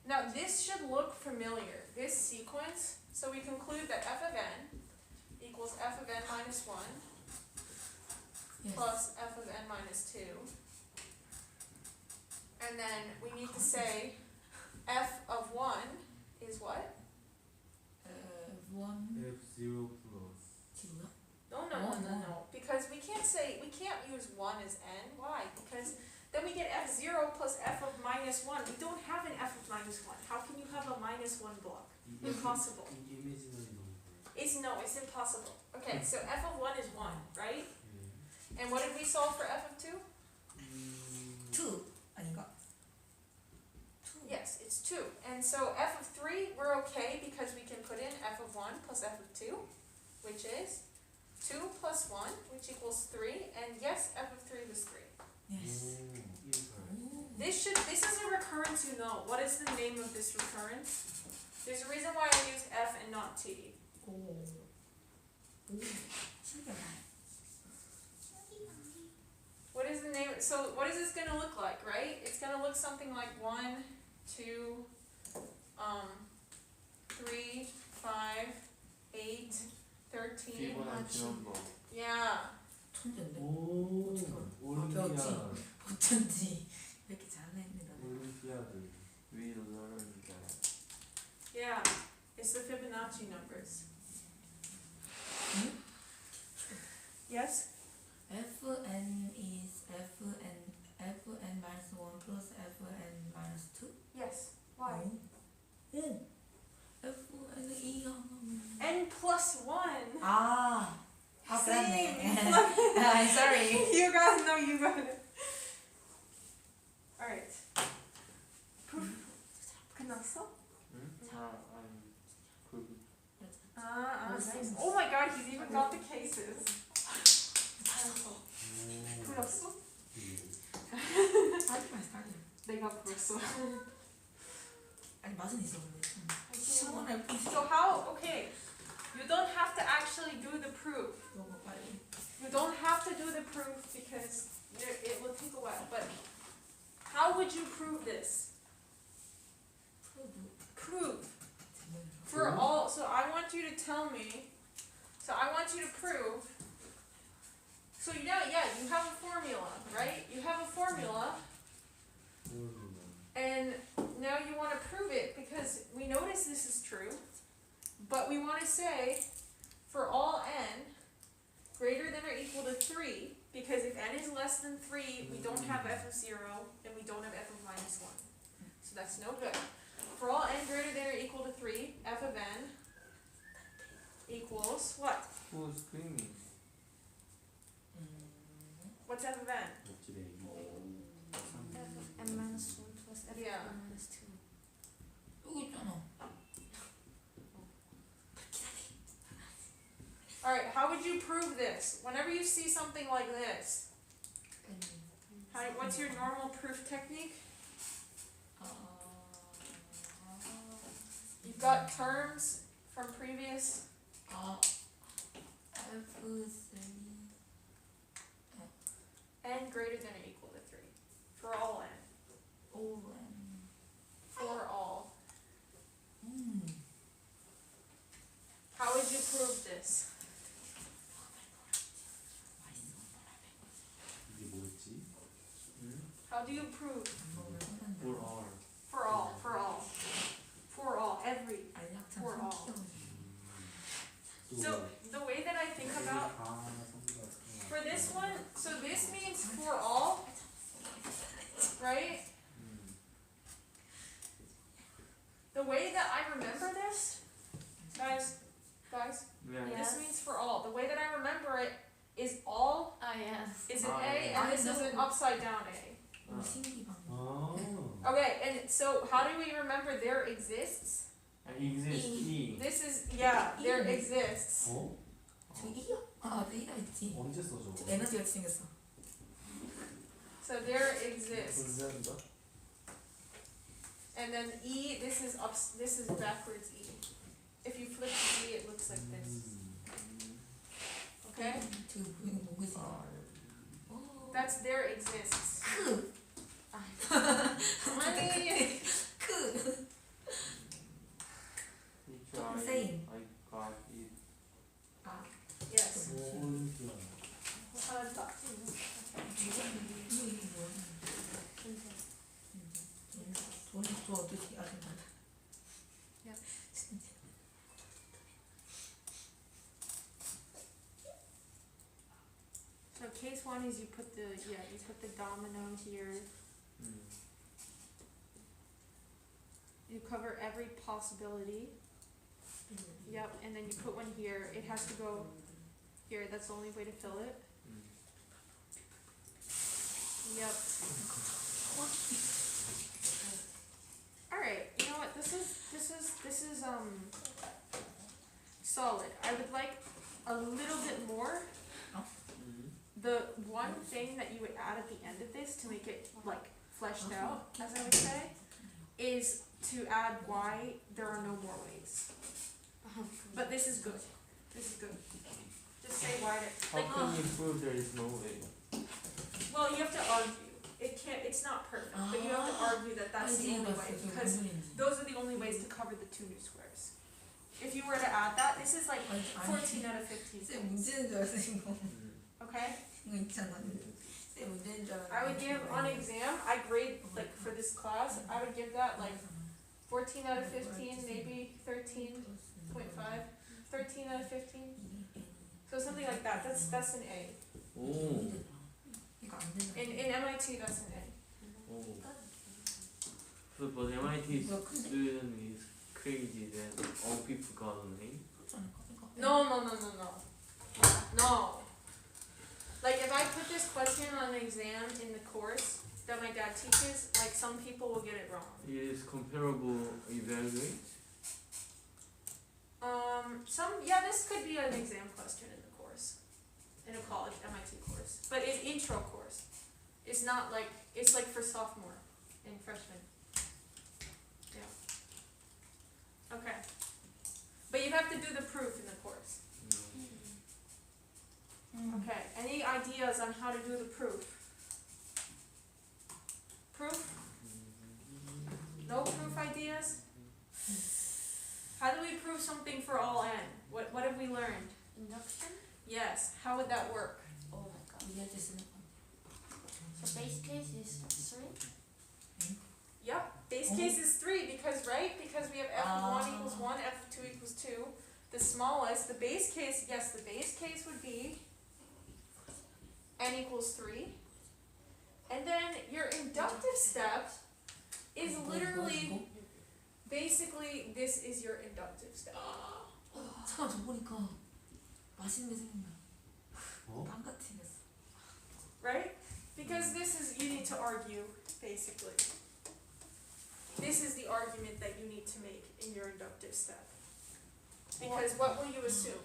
Now this should look familiar, this sequence, so we conclude that f of n equals f of n minus 1 plus f of n minus 2. And then we need to say f of 1 is what? 1 F0 plus. 지우야? No. Because we can't use 1 as n. Why? Because then we get f0 plus f of minus 1. We don't have an f of minus 1. How can you have a minus 1 block? Impossible. It's impossible. Okay, so f of 1 is 1, right? And what did we solve for f of 2? 2 아닌가? 2. Yes, it's 2. And so f of 3, we're okay because we can put in f of 1 plus f of 2, which is 2 plus 1, which equals 3. And yes, f of 3 was 3. Yes. This is a recurrence you know. What is the name of this recurrence? There's a reason why I used f and not t. 오. 신기하다. What is the name? So what is this going to look like, right? It's going to look something like 1, 2, 3, 5, 8, 13. 피보나치 넘버. Yeah. 천재인데? 오, 올림피아드. 어쩐지 이렇게 잘하는데 나는. 올림피아드. We learned that. Yeah. It's the Fibonacci numbers. Yes? fn is fn minus 1 plus fn minus 2? Yes. Why? 오. fn 이야. N plus 1. 아. 아 그렇네. Same. I'm sorry. You got it. Alright. Proof. 끝났어? 응? Nice. Oh my god, he's even got the cases. 풀었어? 아직 맛이 달라. 내가 풀었어. 아니 맛은 있어 근데 좀 시원할 뿐. So how, okay, you don't have to actually do the proof. 먹어 빨리. You don't have to do the proof because it will take a while, but how would you prove this? Prove. For all, so I want you to tell me, I want you to prove, so you have a formula, right? You have a formula, and now you want to prove it because we notice this is true, but we want to say, for all n greater than or equal to 3, because if n is less than 3, we don't have f of 0, and we don't have f of minus 1. So that's no good. For all n greater than or equal to 3, f of n equals what? Who's screaming? What's f of n? n minus 1 plus f Yeah. minus 2. 여기 있잖아. Alright, how would you prove this? Whenever you see something like this, what's your normal proof technique? You've got terms from previous? F3 N greater than or equal to 3. For all n. O For all. How would you prove this? 이게 뭐였지? How do you prove? For R. For all. For all. For all. Every. For all. So the way that I think about for this one, so this means for all, right? The way that I remember this, guys, Yeah. Yeah. this means for all. The way that I remember it is all yes. is an Ah, A yeah. and this is an upside down A. 아. Okay, and so how do we remember there exists? Exist E. This is, yeah, there exists. 어? 저 E요? E가 있지. 언제 써줘? 에너지 같이 생겼어. So there exists. 분산다. And then E, this is backwards E. If you flip the E, it looks like this. Okay? 저 보이는 거 뭐지? That's there exists. 크. 아니, 크. Which I Same. got it. 아. yes. 홀드. 잘한다. 이게 뭐야? 돈이 또 어떻게 아신다? 야. So case one is you put the domino here. You cover every possibility. Yep, and then you put one here. It has to go here. That's the only way to fill it. Yep. All right. You know what? This is solid. I would like a little bit more. The one thing that you would add at the end of this to make it like fleshed out, as I would say, is to add why there are no more ways. But this is good. This is good. Just say why there. How can you prove there is no way? Well, you have to argue. It's not perfect, but you have to argue that that's the only way because those are the only ways to cover the two new squares. If you were to add that, this is like 14 out of 15. 쌤 문제인 줄 알았어 이거. Okay? 이거 있잖아. 쌤 문제인 줄 알았어. I would give on exam, I grade like for this class, I would give that like 14 out of 15, maybe 13.5, 13 out of 15. So something like that. That's an A. 오. 이거 안 되나? In MIT, that's an A. 오. So but MIT student is crazy that all people got an A. No. Like if I put this question on the exam in the course that my dad teaches, like some people will get it wrong. It is comparable evaluate. This could be an exam question in the course, in a college MIT course, but it's intro course. It's not like it's like for sophomore and freshman. Yeah. Okay. But you have to do the proof in the course. Okay. Any ideas on how to do the proof? Proof? No proof ideas? How do we prove something for all n? What have we learned? Induction? Yes. How would that work? Oh my god. 우리한테 쓰는 건. So base case is 3? Yep. Base case is 3 because we have f of 1 equals 1, f of 2 equals 2. The smallest, the base case, yes, the base case would be n equals 3. And then your inductive step is literally, basically, this is your inductive step. 잠깐 저 보니까 맛있는 게 생긴다. 어? 빵 같이 생겼어. Right? Because this is, you need to argue, basically. This is the argument that you need to make in your inductive step. Because what will you assume?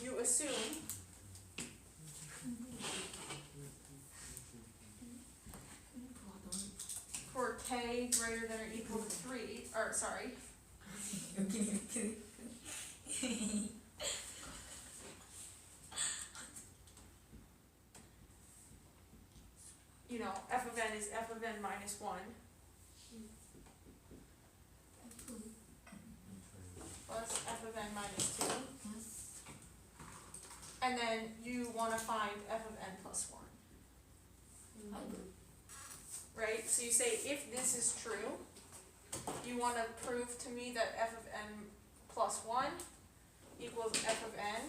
You assume for k greater than or equal to 3, or sorry, 여기 이렇게. is f of n minus 1 plus f of n minus 2. And then you want to find f of n plus 1. Right? So you say if this is true, you want to prove to me that f of n plus 1 equals f of n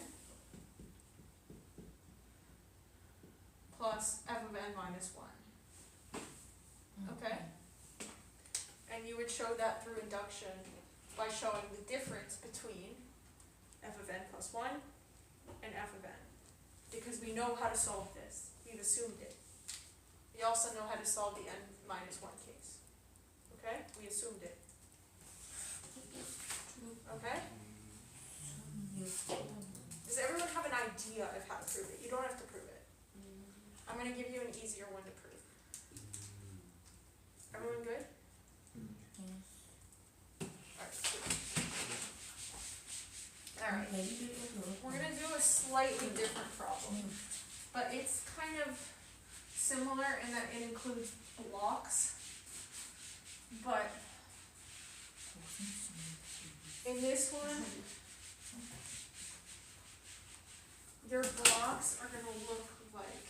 plus f of n minus 1. Okay? And you would show that through induction by showing the difference between f of n plus 1 and f of n. Because we know how to solve this. We've assumed it. We also know how to solve the n minus 1 case. Okay? We assumed it. Okay? Does everyone have an idea of how to prove it? You don't have to prove it. I'm going to give you an easier one to prove. Everyone good? Alright, we're going to do a slightly different problem. But it's kind of similar in that it includes blocks. But in this one, your blocks are going to look like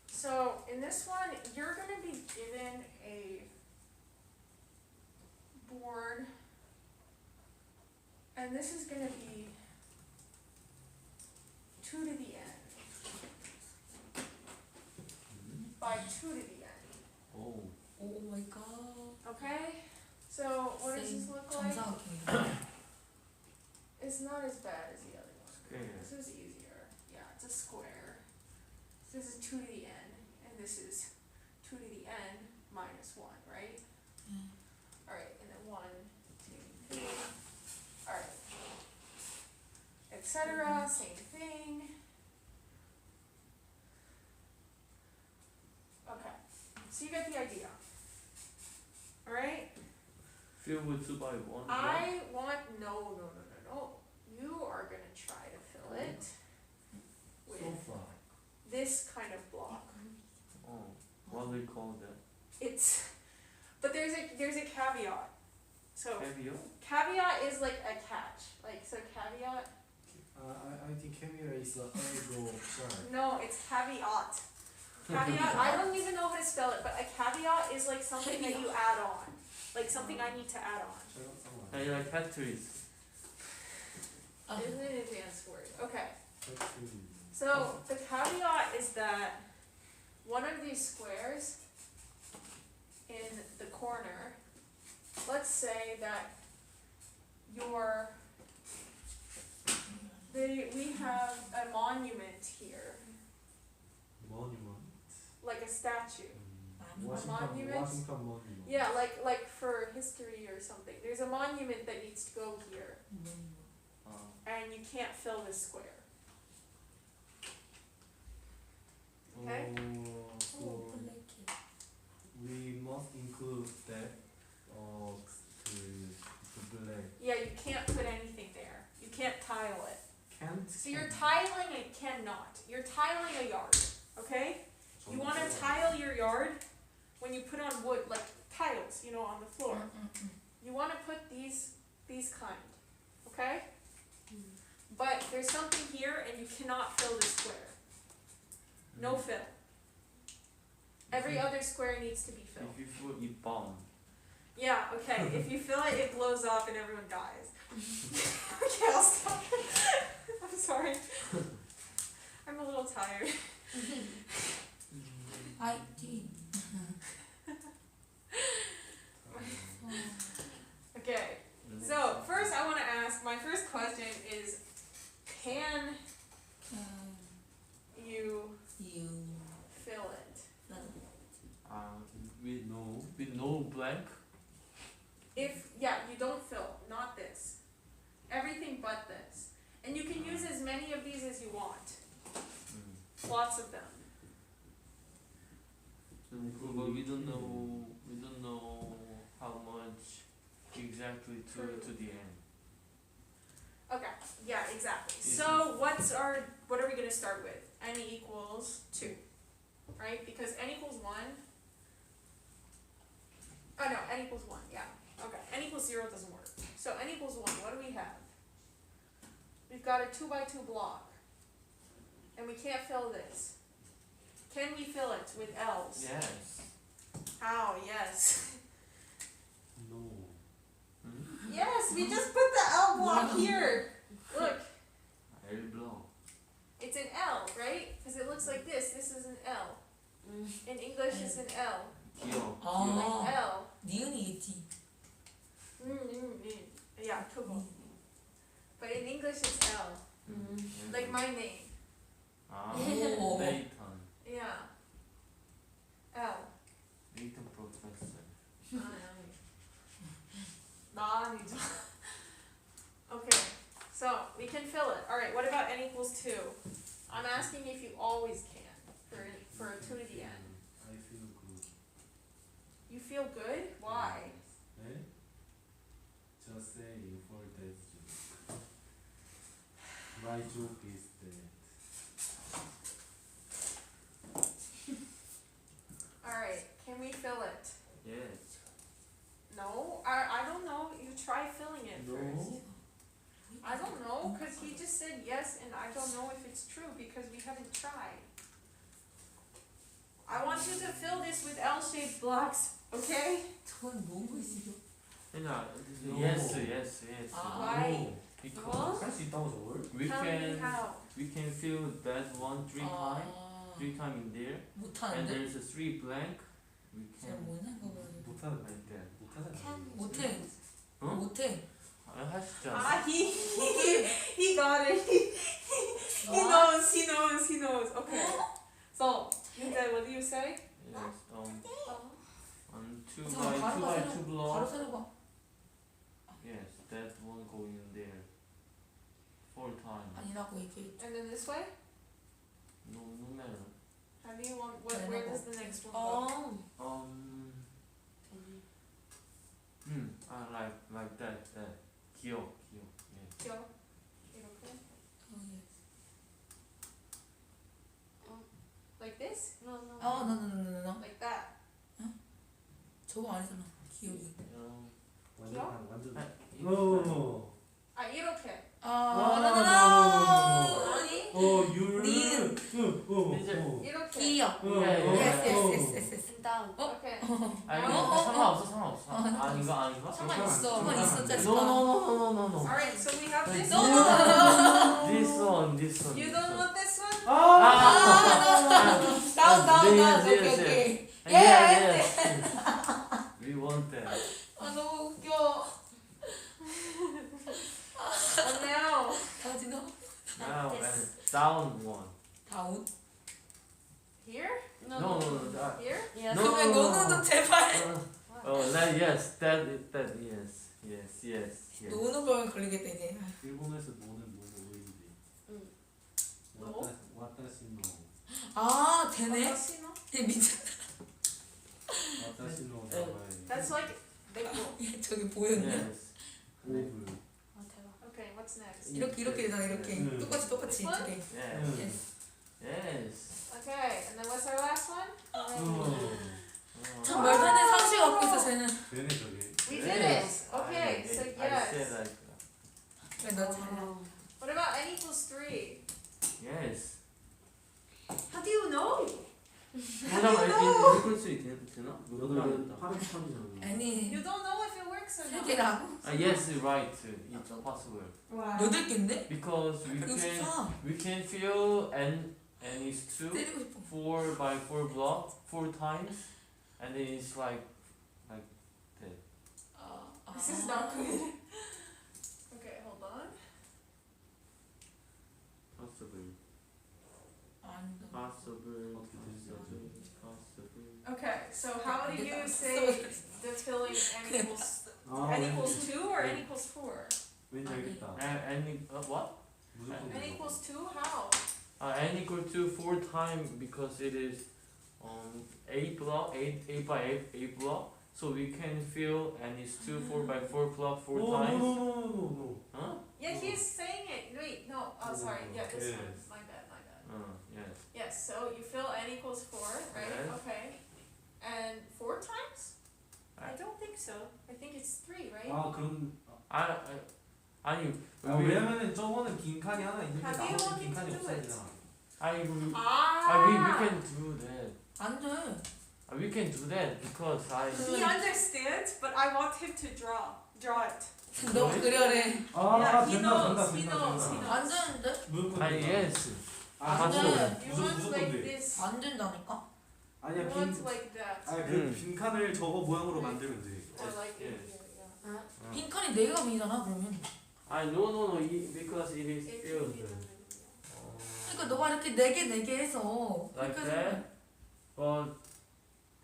so in this one, you're going to be given a board, and this is going to be 2 to the n by 2 to the n. Oh. Oh my god. Okay? So what does this look like? It's not as bad as the other one. Okay. This is easier. Yeah, it's a square. So this is 2 to the n, and this is 2 to the n minus 1, right? Alright, and then 1, 2, 3. Alright. Etc. Same thing. Okay. So you get the idea. Alright? Fill with 2 by 1. I want no. You are gonna try to fill it with So far. this kind of block. Oh. What do they call that? It's, but there's a caveat. So Caviar? caveat is like a catch. Like so caveat. I think camera is a ego term. No, it's caveat. Caveat. I don't even know how to spell it, but a caveat is like something that you add on, like something I need to add on. Hey, like Tetris. It's an advanced word. Okay. So the caveat is that one of these squares in the corner, let's say that we have a monument here, Monument. like a statue. Washington Monument. Yeah, like for history or something. There's a monument that needs to go here, and you can't fill this square. Okay? So we must include that to black. Yeah, you can't put anything there. You can't tile it. Can't. So you're tiling and cannot. You're tiling a yard, okay? You want to tile your yard when you put on wood, like tiles, on the floor. You want to put these kind, okay? But there's something here and you cannot fill this square. No fill. Every other square needs to be filled. If you fill it, you bomb. Yeah, okay. If you fill it, it blows up and everyone dies. Okay, I'll stop. I'm sorry. I'm a little tired. I did. Okay, so first I want to ask, my first question is, can you fill it? With no blank. You don't fill, not this. Everything but this. And you can use as many of these as you want. Lots of them. but we don't know how much exactly to the end. Okay, yeah, exactly. So what are we gonna start with? N equals 2, right? Because n equals 1. Oh no, n equals 1, yeah. Okay, n equals 0 doesn't work. So n equals 1, what do we have? We've got a 2 by 2 block. And we can't fill this. Can we fill it with L's? Yes. How? Yes. No. Yes, we just put the L block here. Look, L block. it's an L, right? Because it looks like this. This is an L. In English, it's an L. 귀여워. Like L. 니은이겠지. Yeah, 그거. But in English, it's L. Like my name. 아, 오. 네이턴. Yeah. L. 네이턴 프로페서. 나 아니죠. Okay, so we can fill it. Alright, what about n equals 2? I'm asking if you always can for a 2 to the n. I feel good. You feel good? Why? 네? Just saying for that joke. My joke is that. Alright, can we fill it? Yes. No? I don't know. You try filling it No. first. I don't know, because he just said yes, and I don't know if it's true because we haven't tried. I want you to fill this with L-shaped blocks, okay? 저건 너무 싫어. 그러니까 No. yes. 아. Why? Because 할 수 있다고 저걸? we Tell me can how. fill that one three time in there, and 못하는데? there's a 3 blank. We 잘 can 못하는 거 봐요. 못하는 거 아닌데. 못하잖아. 못해. 어? 못해. 할 수 있지 않아? Ah, he got it. He knows. Okay. So, Yunjae, what do you say? Yes. On 2 잠깐만, by 2 by 2 바로 block. 세려봐. Yes, that one going in there 4 times. 아니라고 얘기해. And then this way? No matter. How do you want, where does the next one go? Like that. 귀여워. Yes. Yo, 이렇게? Like this? No. no. Like that? 저거 아니잖아. 기억이. 완전. No. No. 아, 이렇게. 아니. 율. 이렇게. 기억. yes. And down. Okay. 상관없어. 아닌가? 상관 있어. No. Alright, so we have this. This one. You don't want this one? 다운. 오케이. Yes. We want that. 아 너무 웃겨. Oh no. 다지 너. Now and down one. 다운. Here? No. Here? Yes. No. 그러면 너는 제발. Yes. That yes. 노는 거면 걸리겠다 이제. 일본에서 노는 뭐인지. 뭐? 와타시노. 아 되네. Watashino? 얘 미쳤다. 와타시노 나와요. That's like 내꺼. 얘 저기 보였네. Yes. 오브. 아 대박. Okay, what's next? 이렇게 되잖아 이렇게. 똑같이 두 개. Yes. Okay, and then what's our last one? 참 말도 안 되는 상식이 없고 있어 쟤는. 되네 저게. We did it. Okay, so I said yes. like 왜 너 잘해? What about n equals 3? yes. How do you know? 잠깐만 이걸 수 되나? 너도 파란 편이잖아. 아니 You don't know if it works or 세 not. 개라고? Yes, right. It's possible Wow. 8개인데? because 이거 we can fill n is 2 때리고 싶어. 4 by 4 block 4 times, and then it's like that. This is not good. Okay, hold on. Possible. 아니다. Possible. 어떻게 되지? Possible. Okay, so how do you say the filling n equals n equals 2 or n equals 4? 왠지 알겠다. And what? 무조건 n 그거. equals 2? How? N equal to 4 times because it is 8 block, 8 by 8 block. So we can fill and it's 2 4 by 4 block 4 No, times. no. Huh? Yeah, he's saying it. Wait, no. Oh, sorry. Yeah, this Yes. one. My bad. Yes. Yes. So you fill n equals 4, right? Yes. Okay. And 4 times? I I- don't think so. I think it's 3, right? 아 그럼 아니 왜냐면은 저거는 빈 칸이 하나 있는데 Have you 나머지 wanted 빈 칸이 to do it? 없어지잖아. we can do that. 안 돼. We can do that because He understands, but I want him to draw it. 너 그려래. 아 he 된다. knows, he knows. 안 되는데? 무조건 아니 된다. yes. 안 돼. You want 무조건 like 돼. this. 안 된다니까? 아니야 You want like that. 빈 칸을 저거 모양으로 만들면 돼. Or like in Yes. here, yeah. 빈칸이 내가 비잖아 그러면. No, because it is It filled. can be done in here. 그러니까 너가 이렇게 4개 해서 Like 그렇게 that. But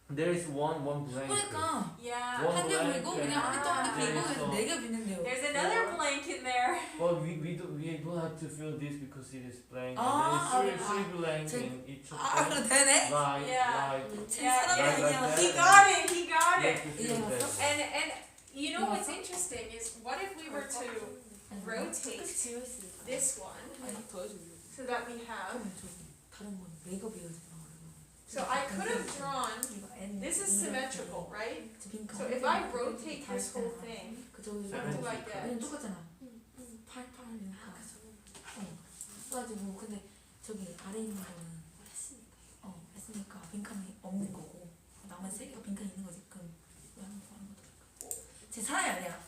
there is one blank. 그러니까 Yeah. One 한 개 blank 비고 그냥 한 개 또 한 개 비고 and 그래서 4개 비는데요. There's another blank in there. But we don't have to fill this because it is blank. Ah, and there is three blank 제- in each of 아 them. 그래도 되네? Like Yeah. 제 Yeah, 사람이 yeah, 아니야. like He that. got it. He got You it. have to fill Yeah. that. And you know what's interesting is what if we were to rotate this one 아니 도와줄래. so that we have. 그러면 저기 다른 건 내가 비워야 되나 So I could have drawn. 그러면. This is symmetrical, right? 빈칸 So if I rotate this whole thing, 그저기 what do I get? 그냥 똑같잖아. 88이니까. 그래가지고 근데 저기 아래 있는 거는 했으니까 빈칸이 없는 거고 나만 3개가 빈칸이 있는 거지. 그럼 왜 하는 거야? 제 사람이 아니야.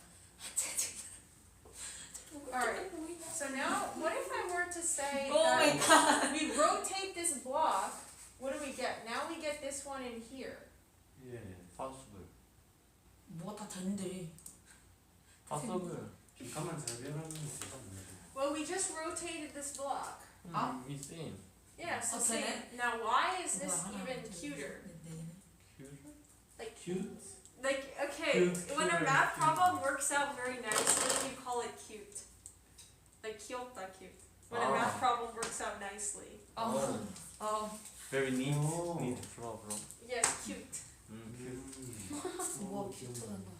Alright. So now, what if I were to say Oh my that we rotate this block? What do we get? Now we get this one in here. 예. Possible. 뭐가 다 된대. Possible. 빈 칸만 잘 배열하면 되잖아. Well, we just rotated this block. It's in. Yeah, so Okay. see, now why is this 뭐야, 하나, even 둘, cuter? 셋, 넷, 넷. Cute? Like, okay, Cute, when a cute, math cute. problem works out very nicely, we call it cute. Like, 귀엽다, cute. When a math problem works out nicely. Very neat. Oh. Neat problem. Yes, cute. 뭐가 귀엽다는 거야.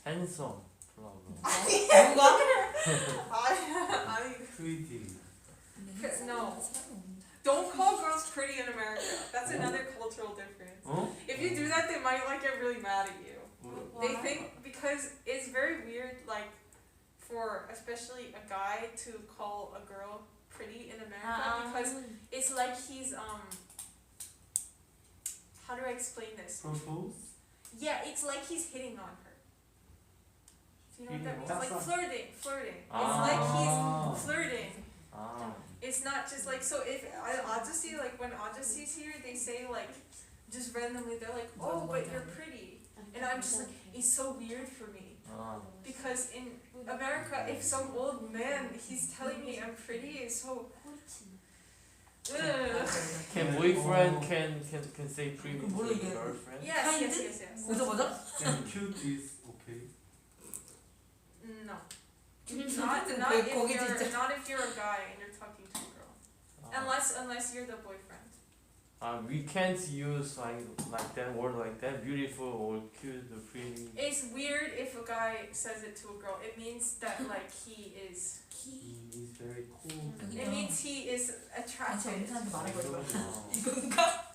Handsome problem. 뭔가? I 스위티. No. don't call girls pretty in America. That's another cultural difference. If you do that, they might like get really mad at you. They think because it's very weird, like for especially a guy to call a girl pretty in America because it's like he's how do I explain this? Propose? Yeah, it's like he's hitting on her. Do you know what that means? That's Like flirting. It's Ah. like he's flirting. Ah. It's not just like, so if I'll just see like when Ajaci's here, they say like just randomly they're like, oh, but you're pretty, and I'm just like, it's so weird for me because in America, if some old man he's telling me I'm pretty, it's so. Ugh. Can boyfriend can say pretty to 뭘 얘기해? girlfriend? Yes. 맞아? And cute is okay. No. Not 거기 if 진짜. not if you're a guy and you're talking to a girl. Unless you're the boyfriend. We can't use like that word like that, beautiful or cute or pretty. It's weird if a guy says it to a girl. It means that like he is. He is very cool. It means he is attractive. 엄청한테 말해버려. Oh. 이건가?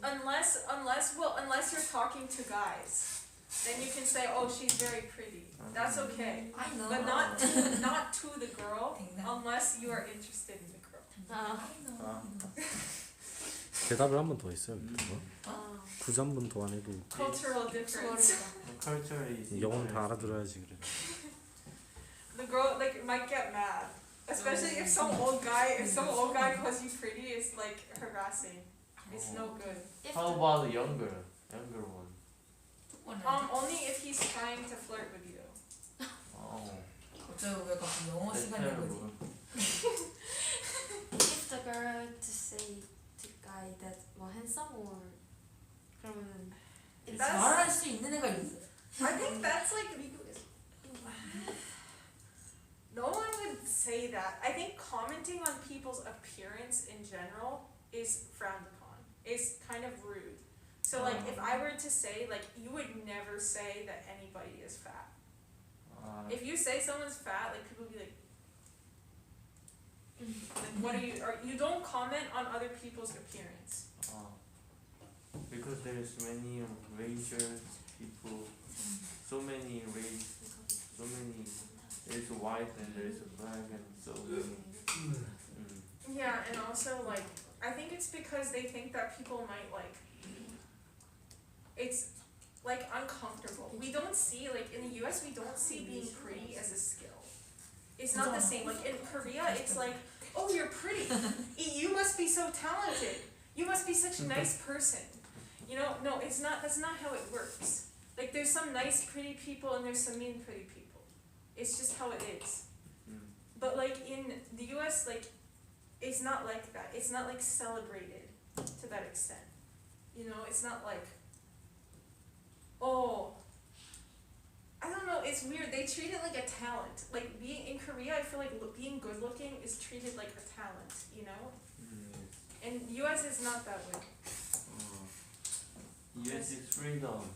Unless you're talking to guys, then you can say, oh, she's very pretty. That's okay. I know. But not to the girl, unless you are interested in the girl. 대답을 한 번 더 했어요. 부자 한 번 더 안 해도 Cultural difference. Culture is. 영어는 다 알아들어야지 그래. The girl like might get mad, especially if some old guy calls you pretty, it's like harassing. It's no good. How about the younger one? Only if he's trying to flirt with you. Oh. 어쩌고 왜 갑자기 영어 That's 시간인 거지? terrible. If the girl to say to guy that 뭐 handsome or 그러면 That's- 말할 수 있는 애가 있어? I think that's like no one would say say that. I think commenting on people's appearance in general is frowned upon. It's kind of rude. So like if I were to say, like, you would never say that anybody is fat. If you say someone's fat, like, people would be like, what are you, or you don't comment on other people's appearance. Because there's many racial people, so many race, so many. There's white and there's black and so many. Yeah, and also like I think it's because they think that people might like. It's like uncomfortable. We don't see, like in the US, we don't see being pretty as a skill. It's not the same. Like in Korea, it's like, oh, you're pretty. You must be so talented. You must be such a nice person. You know, no, it's not. That's not how it works. Like there's some nice, pretty people and there's some mean, pretty people. It's just how it is. But like in the US, like it's not like that. It's not like celebrated to that extent. You know, it's not like, oh, I don't know, it's weird. They treat it like a talent. Like being in Korea, I feel like being good looking is treated like a talent, you know? And US is not that way. Yes, it's freedom.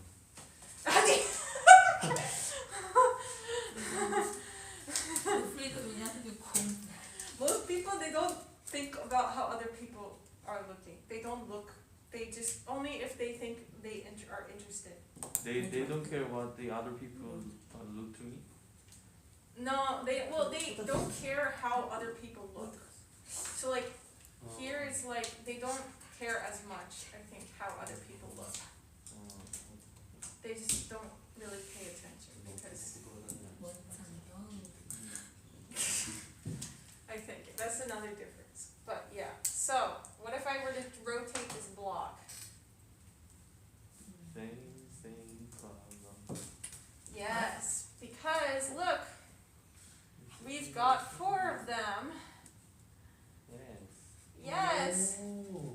Most people, they don't think about how other people are looking. They don't look. They just, only if they think they are interested. They don't care what the other people look to me. No, they don't care how other people look. So like here it's like they don't care as much, I think, how other people look. They just don't really pay attention because I think that's another difference. But yeah. So what if I were to rotate this block? Same problem. Yes, because look, we've got 4 of them. Yes. Yes.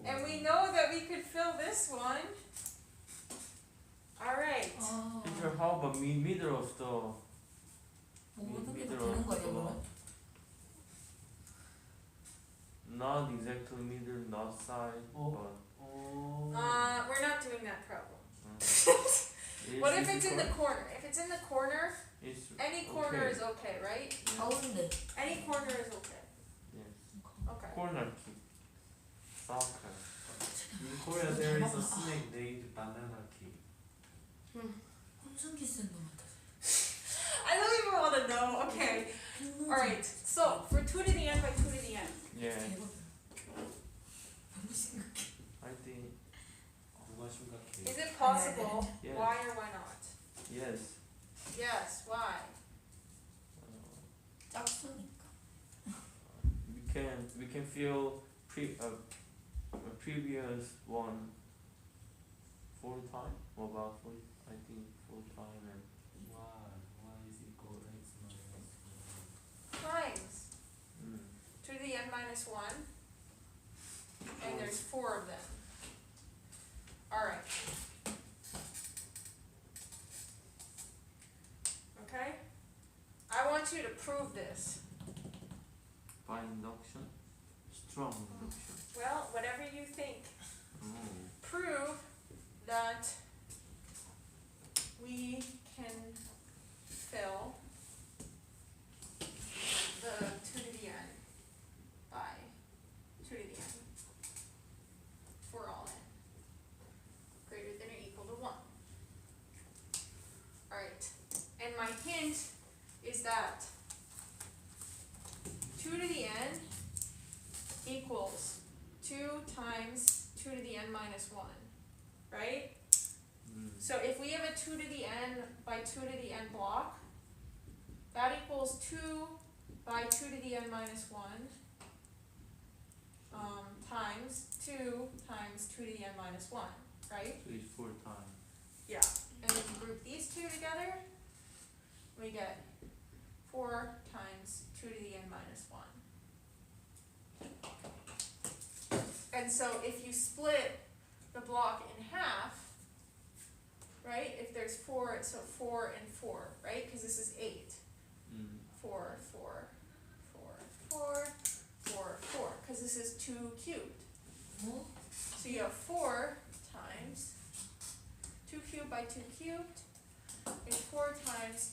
And we know that we could fill this one. Alright. Teacher, how about middle of the 모든 게 다 middle 되는 of 거예요, the 그러면? not exactly middle, not side, but We're not doing that problem. Is What if it it's in the correct? corner? If it's in the corner, It's any corner okay. is okay, right? Yeah. 가운데. Any corner is okay. Yes. Okay. Corner kick. Soccer. In Korea there is a snake named banana king. 혼sun기 쓴 것 같아. I don't even want to know. Okay. Alright. So, for 2 to the n by 2 to the n. Yeah. 대박. 너무 심각해. I think 뭐가 심각해? Is it possible? Yes. Why or why not? yes. Yes, why? 짝수니까. We can feel a previous one 4 times. What about 4? I think 4 times and Why is it equal x minus 1? Times 2 to the n minus 1. And there's 4 of them. Alright. Okay? I want you to prove this. by induction, strong induction. Well, whatever you think. Oh. Prove that we can fill the 2 to the n by 2 to the n for all n greater than or equal to 1. Alright, and my hint is that 2 to the n equals 2 times 2 to the n minus 1, right? So if we have a 2 to the n by 2 to the n block, that equals 2 by 2 to the n minus 1 times 2 times 2 to the n minus 1, right? So it's 4 times. Yeah. And if you group these two together, we get 4 times 2 to the n minus 1. And so if you split the block in half, right, if there's 4, so 4 and 4, right, because this is 8. 4, 4, 4, because this is 2 cubed. 어? So you have 4 times 2 cubed by 2 cubed is 4 times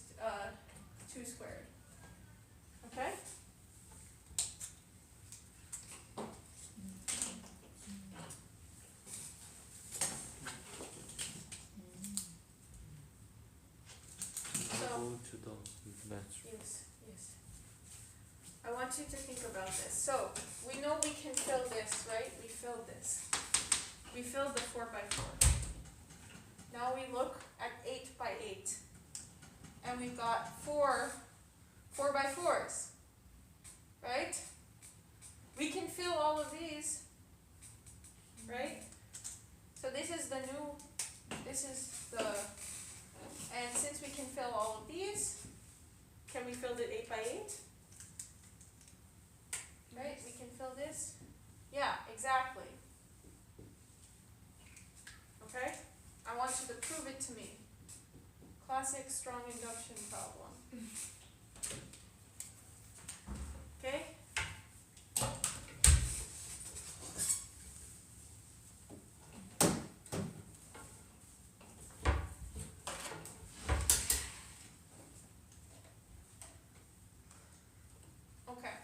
2 squared. Okay? Go to the bathroom. Yes, yes. I want you to think about this. So, we know we can fill this, right? We filled this. We filled the 4 by 4. Now we look at 8 by 8. And we've got 4 by 4s. Right? We can fill all of these. Right? So this is the and since we can fill all of these, can we fill it 8 by 8? Right? We can fill this? Yeah, exactly. Okay? I want you to prove it to me. Classic strong induction problem. Okay? Okay.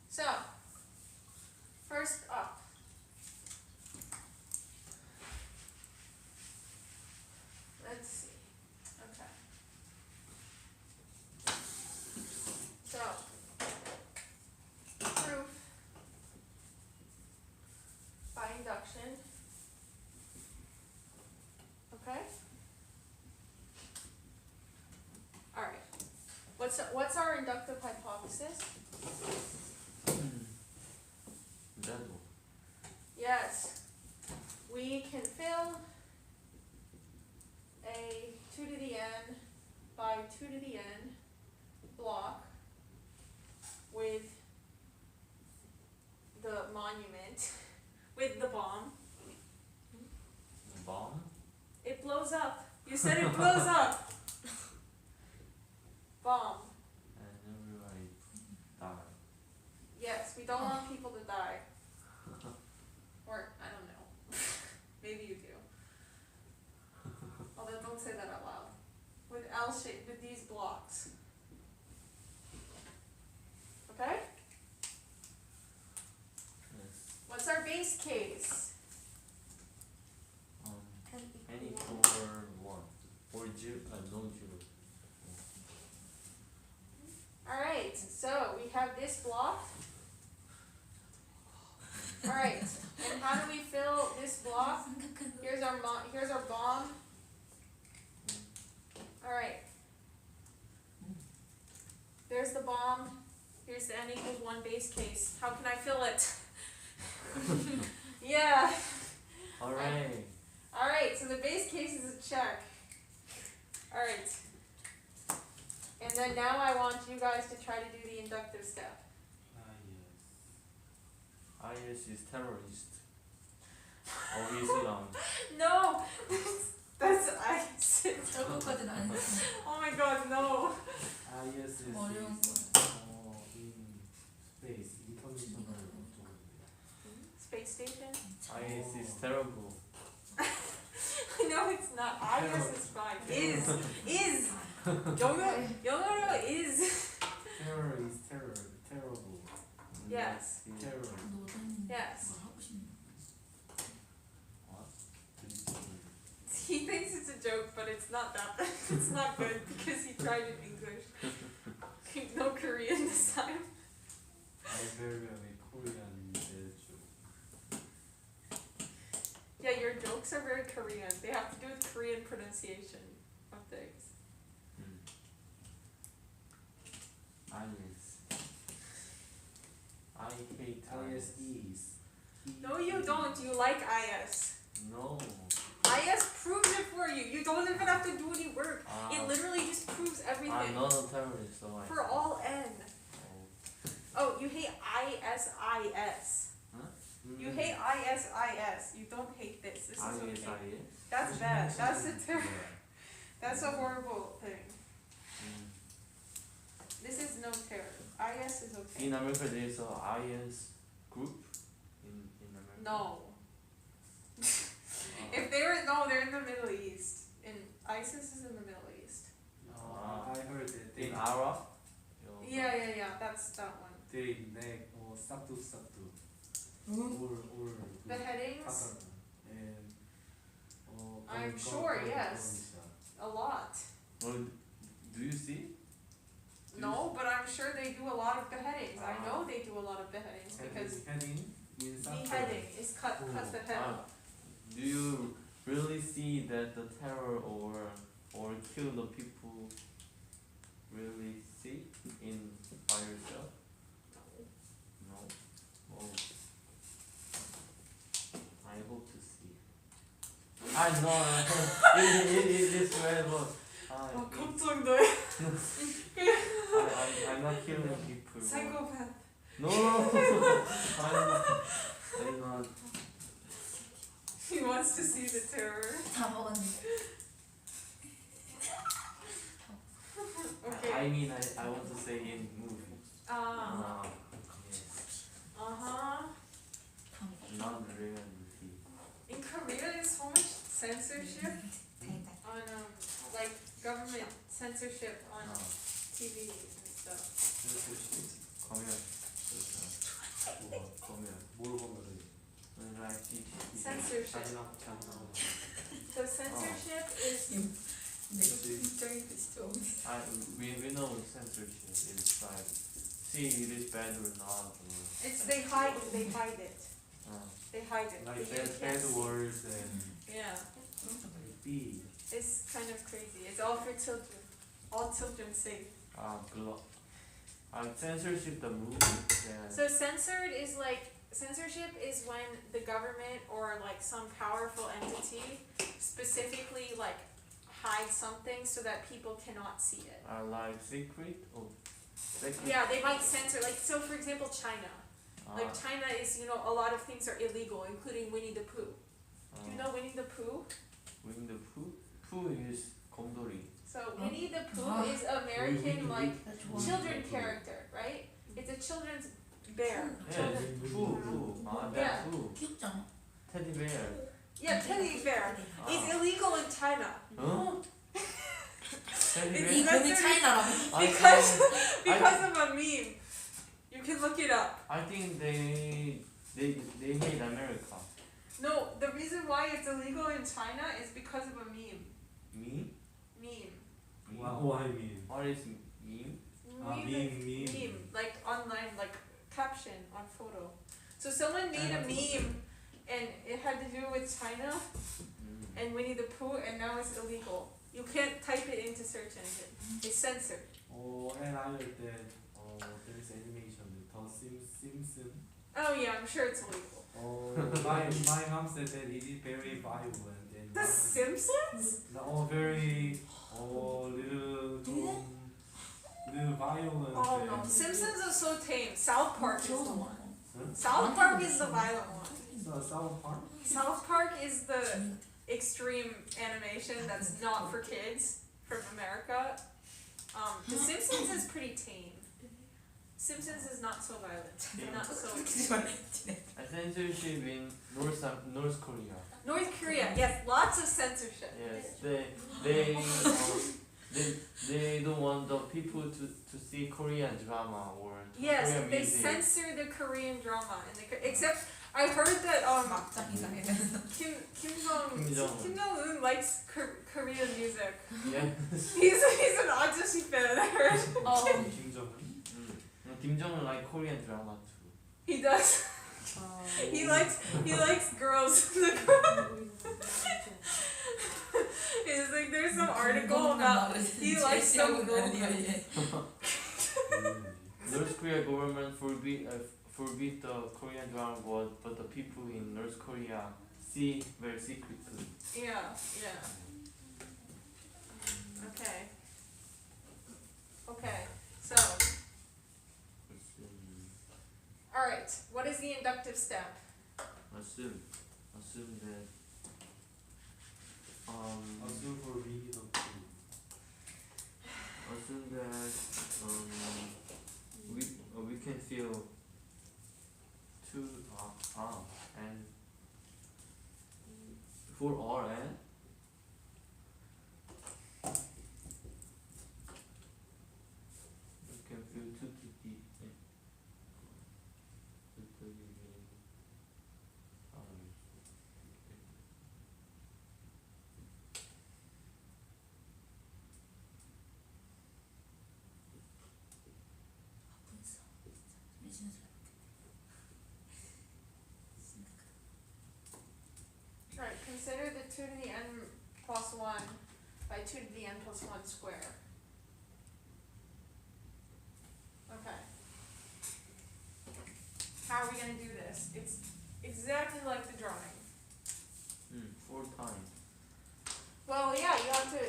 So, first up. Let's see. Okay. So, proof by induction. Okay? Alright. What's our inductive hypothesis? That one. Yes. We can fill a 2 to the n by 2 to the n block with the monument, with the bomb. Bomb? It blows up. You said it blows up. Bomb. And everybody die. Yes, we don't want people to die. Or, I don't know. Maybe you do. Although, don't say that out loud. With L shape, with these blocks. Okay? Yes. What's our base case? Any for one. Or zero, no zero. Alright, so we have this block. Alright, and how do we fill this block? Here's our bomb. Alright. There's the bomb. Here's the n equals 1 base case. How can I fill it? Yeah. Alright. Alright, so the base case is a check. Alright. And then now I want you guys to try to do the inductive step. IS is terrorist. Or Islam. No! That's IS. 저거까지는 안 했어. Oh my god, no. IS is 어려운 거야. in space, international. Space station? IS is terrible. No, it's not. IS is fine. Is. 영어로 is. Terror is terrible. Yes. Terror. 너는 Yes. 뭐 하고 싶냐? What? He thinks it's a joke, but it's not that. It's not good because he tried in English. No Korean this time. I very Korean joke. Yeah, your jokes are very Korean. They have to do with Korean pronunciation of things. IS. I hate IS IS. is. No, you don't. You like IS. No. IS proves it for you. You don't even have to do any work. It literally just proves I'm everything. not a terrorist, so I. For all n. Oh. Oh, you hate ISIS. Huh? You hate ISIS. You don't hate this. This is okay. IS. That's bad. That's a horrible thing. This is no terror. IS is okay. 이 남역에 대해서 IS group in America? No. If they're in the Middle East. ISIS is in the Middle East. I heard that In Arab? Yeah, that's that one. they make sabtu 응? or Beheadings? and I'm sure, yes. A lot. Well, do you see? No, but I'm sure they do a lot of beheadings. I know they do a lot of beheadings because beheading in beheading is cut the head off. Do you really see that the terror or kill the people really see in by yourself? No. Oh. I hope to see. I know. It is very but 깜짝 놀래. I'm not killing people. Psychopath. No. I'm not. He wants to see the terror. 다 먹었는데. Okay. I mean, I want to say in movies. Yes. Uh-huh. 다 먹었어. Not reality. In Korea, there's so much censorship on like government censorship on TV and stuff. 가면 뭐로 보면 Censorship. So censorship is we know censorship is like see it is bad or not it's they hide it. They hide it. like You bad can't see. words and Yeah, B. it's kind of crazy. It's all for children. All children safe. censorship the movie. Yeah. So censorship is when the government or like some powerful entity specifically like hides something so that people cannot see it. Like secret or secret. Yeah, they might censor like so for example China. Like China is, a lot of things are illegal, including Winnie the Pooh. Do you know Winnie the Pooh? Winnie the Pooh? Pooh is 곰돌이. So Winnie the Pooh is American like children character, right? It's a children's bear. Yes, Pooh. Yeah. Pooh. 귀엽잖아. Teddy bear. Yeah, teddy bear. It's illegal in China. 어? Teddy It's 이 bear? 곰이 차이나라고. Because of a meme. You can look it up. I think they hate America. No, the reason why it's illegal in China is because of a meme. Me? Meme. What I mean. What is meme? Meme. Like online, like caption on photo. So someone made a meme and it had to do with China and Winnie the Pooh and now it's illegal. You can't type it into search engine. It's censored. And I heard that there's animation, the Simpsons. Oh yeah, I'm sure it's illegal. My mom said that it is very violent and The Simpsons? very little violent. Oh no, Simpsons is so tame. South Park is the one. Huh? South Park is the violent one. So South Park? South Park is the extreme animation that's not for kids from America. The Simpsons is pretty tame. Simpsons is not so violent. Not so extreme. Censorship in North Korea. North Korea, yes, lots of censorship. Yes, they don't want the people to see Korean drama or Yes, Korean they music. censor the Korean drama except I heard that 막장이다. Kim Jong-un likes Korean music. Yeah. He's an 아저씨 fan, I heard. Kim Jong-un? Kim Jong-un like Korean drama too. He does. He likes girls. It's like there's some article about he likes some girls. North Korea government forbid the Korean drama, but the people in North Korea see very secretly. Yeah. Okay. So, all right. What is the inductive step? Assume that Assume for Winnie the Pooh. assume that we can feel two For R and you can fill 2 to the n. Right, consider the 2 to the n plus 1 by 2 to the n plus 1 square. Okay. How are we going to do this? It's exactly like the drawing. 4 times. Well, yeah, you have to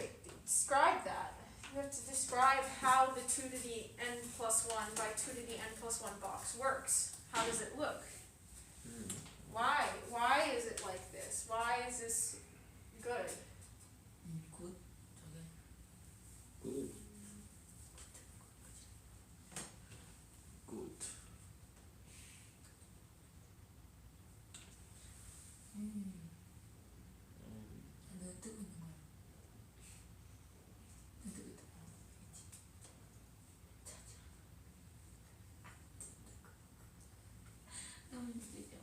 describe that. You have to describe how the 2 to the n plus 1 by 2 to the n plus 1 box works. How does it look? Why? Why is it like this? Why is this good? 굿 저게 Good. Good. 눈 뜨고 있는 거야. 눈 뜨고 있다. 너무 힘들죠.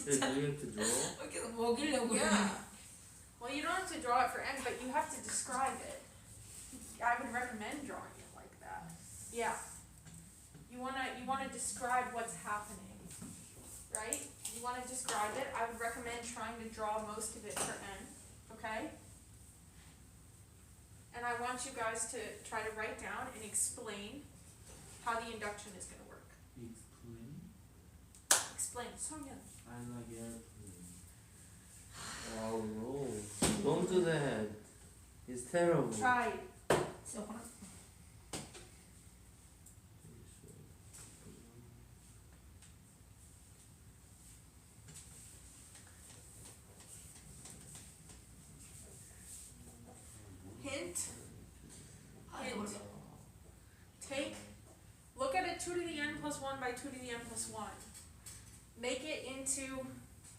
Do you have to draw? 계속 먹이려고 해. Yeah. Well, you don't have to draw it for n, but you have to describe it. I would recommend drawing it like that. Yeah. You wanna describe what's happening, right? You wanna describe it. I would recommend trying to draw most of it for n. Okay. And I want you guys to try to write down and explain how the induction is gonna work. Explain. Explain. Sonia. I like airplane. Oh no. Don't do that. It's terrible. Try. 진짜 화났어. Hint. 아, 이거 몰라. Look at a 2 to the n plus 1 by 2 to the n plus 1. Make it into,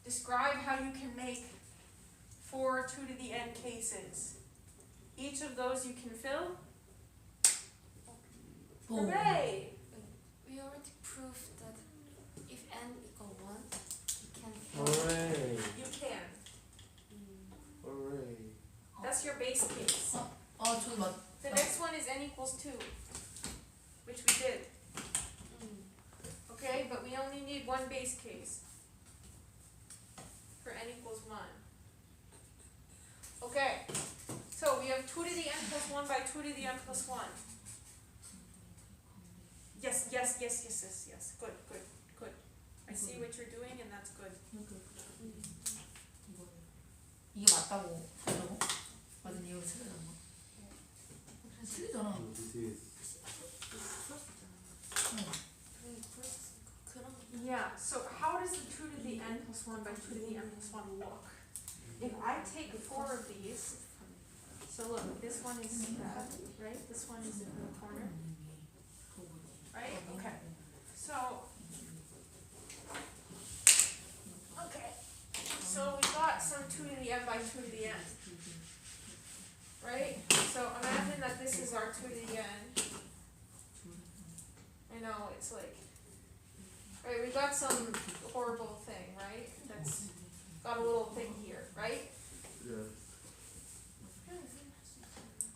describe how you can make 4 2 to the n cases. Each of those you can fill. 오. Hooray! We already proved that if n equal 1, you can Hooray. You can. Hooray. That's your base case. 아, 저기 맞. The next one is n equals 2, which we did. Okay, but we only need one base case for n equals 1. Okay, so we have 2 to the n plus 1 by 2 to the n plus 1. Yes. Good. I see what you're doing and that's good. 이게 맞다고 하려고? 맞은 이유를 찾으려는 거? 틀리잖아. This is Yeah, so how does the 2 to the n plus 1 by 2 to the n plus 1 look? If I take 4 of these, so look, this one is that, right? This one is in the corner, right? Okay. So we got some 2 to the n by 2 to the n, right? So imagine that this is our 2 to the n. I know, it's like, right, we got some horrible thing, right? That's got a little thing here, right? Yes.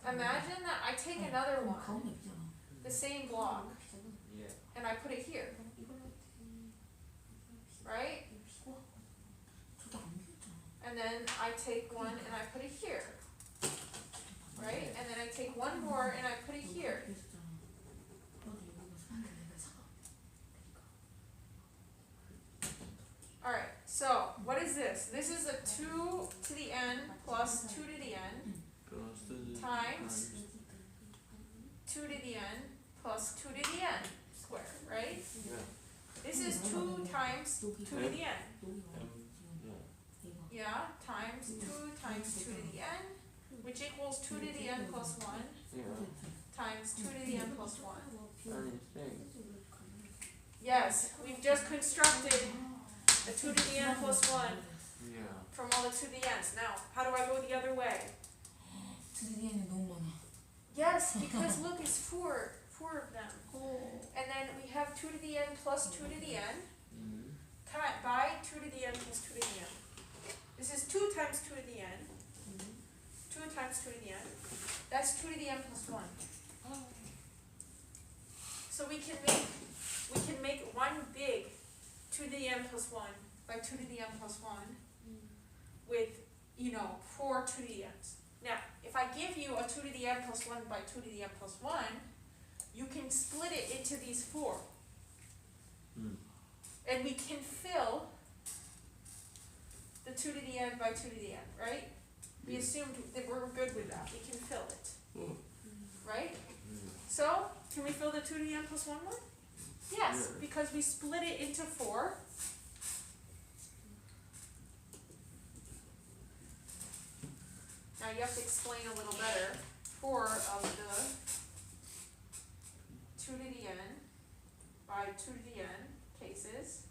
Imagine that I take another one, 가운데 없잖아. the same block, Yeah. and I put it here, right? 저도 안 보였잖아. And then I take one and I put it here, right? And then I take one more and I put it here. Alright, so what is this? This is a 2 to the n plus 2 to the n Plus 2 to the times 2 to the n plus 2 to the n squared, right? Yeah. This is 2 times 2 to the n. Yeah. Yeah, times 2 times 2 to the n, which equals 2 to the n plus 1 Yeah. times 2 to the n plus 1. Anything. Yes, we've just constructed a 2 to the n plus 1 Yeah. from all the 2 to the n's. Now, how do I go the other way? 드디어는 너무 많아. Yes, because look, it's four of them. 오. And then we have 2 to the n plus 2 to the n Mm. by 2 to the n plus 2 to the n. This is 2 times 2 to the n. 2 times 2 to the n. That's 2 to the n plus 1. So we can make one big 2 to the n plus 1 by 2 to the n plus 1 with, 4 2 to the n's. Now, if I give you a 2 to the n plus 1 by 2 to the n plus 1, you can split it into these 4. Mm. And we can fill the 2 to the n by 2 to the n, right? We assumed that we're good with that. We can fill it. Mm. Right? Mm. So, can we fill the 2 to the n plus 1 one? Yes, Yeah. because we split it into 4. Now you have to explain a little better. 4 of the 2 to the n by 2 to the n cases.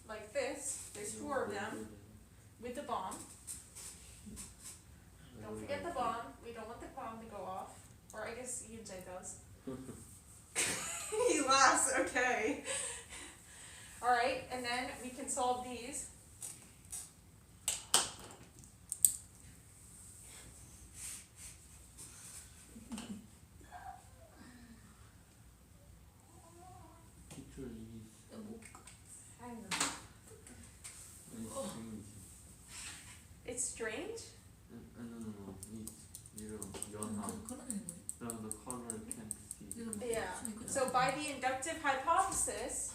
Like this. There's 4 of them with the bomb. Don't forget the bomb. We don't want the bomb to go off. Or I guess Yunjae does. He laughs, okay. Alright, and then we can solve these. Teacher is I know. It's strange? no. It's 연함. 그러는 거예요. The color can't see. Yeah. So by the inductive hypothesis,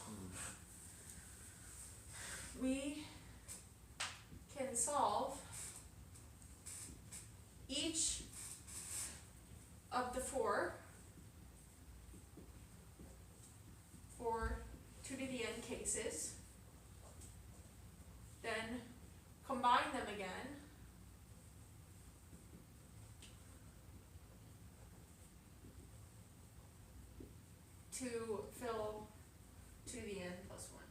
we can solve each of the 4 for 2 to the n cases, then combine them again, to fill 2 to the n plus 1.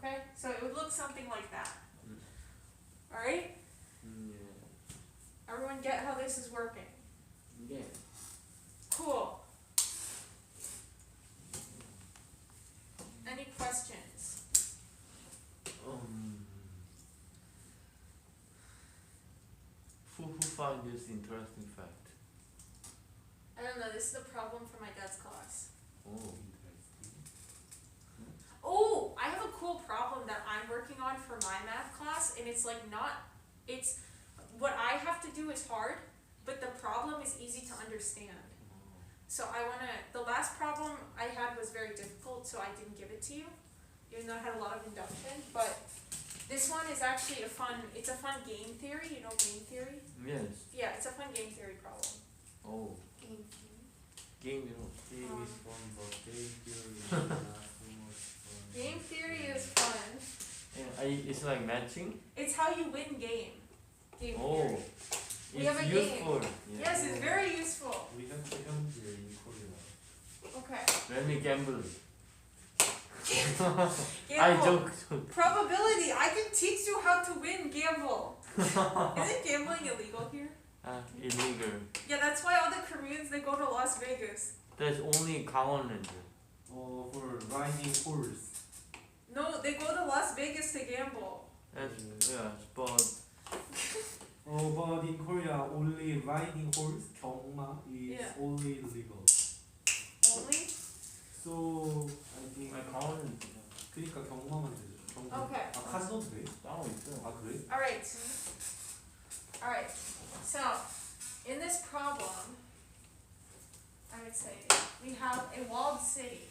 Okay? So it would look something like that. Alright? Yeah. Everyone get how this is working? Yeah. Cool. Any questions? Who found this interesting fact? I don't know, this is a problem for my dad's class. Oh. Oh, I have a cool problem that I'm working on for my math class, and it's it's what I have to do is hard, but the problem is easy to understand. So the last problem I had was very difficult, so I didn't give it to you, even though I had a lot of induction, but this one is actually it's a fun game theory, you know game theory? Yes. Yeah, it's a fun game theory problem. Oh. Game Game, Game is fun, but game theory is not so much fun. Game theory is fun. Yeah, it's like matching. It's how you win game. Game Oh. theory. We It's have a game. useful. Yeah. Yes, it's very useful. We have second year in Korea. Okay. Let me gamble. Gamble. I joke. Probability. I can teach you how to win gamble. Isn't gambling illegal here? Illegal. Yeah, that's why all the Koreans they go to Las Vegas. That's only 강원랜드. For riding horse. No, they go to Las Vegas to gamble. That's but But in Korea, only riding horse, 경마, is Yeah. only legal. Only? So I think 강원랜드 그러니까 경마만 되죠. 경마. Okay. 카지노도 돼? 따로 있어. 그래? Alright. Alright. So, in this problem, I would say we have a walled city.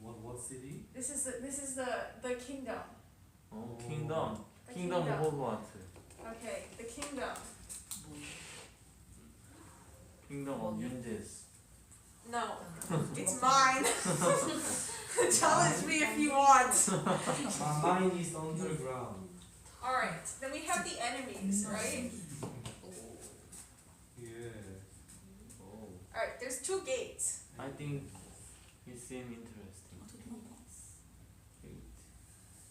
What city? This is the kingdom. 킹덤. The 킹덤 호그와트. Okay, the kingdom. 킹덤 of 윤제스. No, it's mine. Challenge me if you want. Mine is underground. Alright, then we have the enemies, right? Yeah. Oh. Alright, there's 2 gates. I think seem interesting. 저도 한번.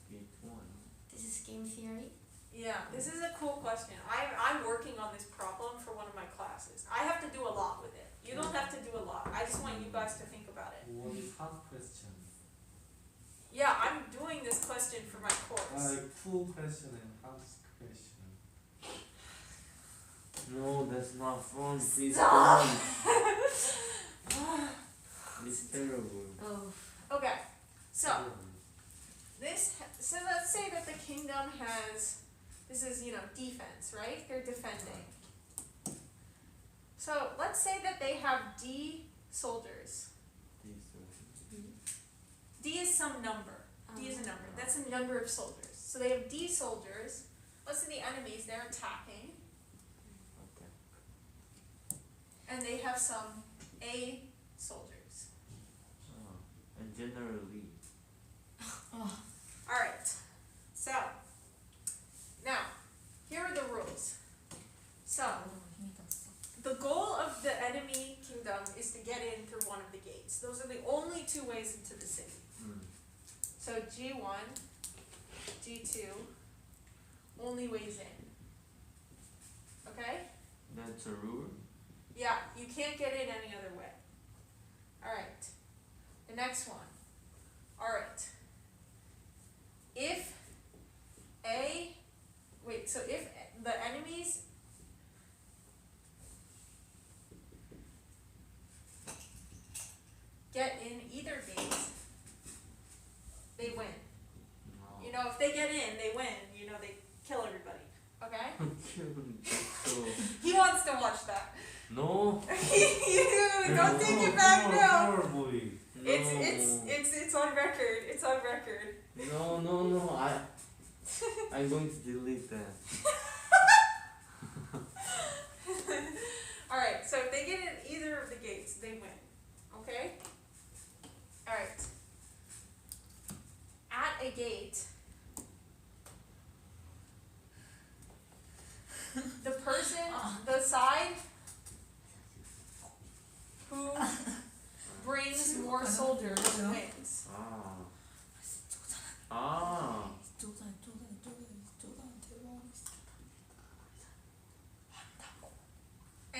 Gate 1. This is game theory. Yeah, this is a cool question. I'm working on this problem for one of my classes. I have to do a lot with it. You don't have to do a lot. I just want you guys to think about it. What is hard question? Yeah, I'm doing this question for my course. Full question and hard question. No, that's not fun. Please Stop. don't. It's terrible. Oh. Okay, so so let's say that the kingdom has, this is, defense, right? They're defending. So let's say that they have D soldiers. D is some number. D is a number. That's a number of soldiers. So they have D soldiers. Let's say the enemies, they're attacking. Okay. And they have some A soldiers. And generally, Alright. So, now, here are the rules. So, 힘이 떴어. the goal of the enemy kingdom is to get in through one of the gates. Those are the only two ways into the city. So G1, G2, only ways in. Okay? that's a rule. Yeah, you can't get in any other way. Alright. The next one. Alright. If the enemies get in either gate, they win. No. If they get in, they win. They kill everybody. Okay? So, He wants to watch that. no. Don't take it back now. Boy. It's on record. It's on record. No. I'm going to delete that. Alright, so if they get in either of the gates, they win. Okay? Alright. At a gate, the person, the side who brings more soldiers wins.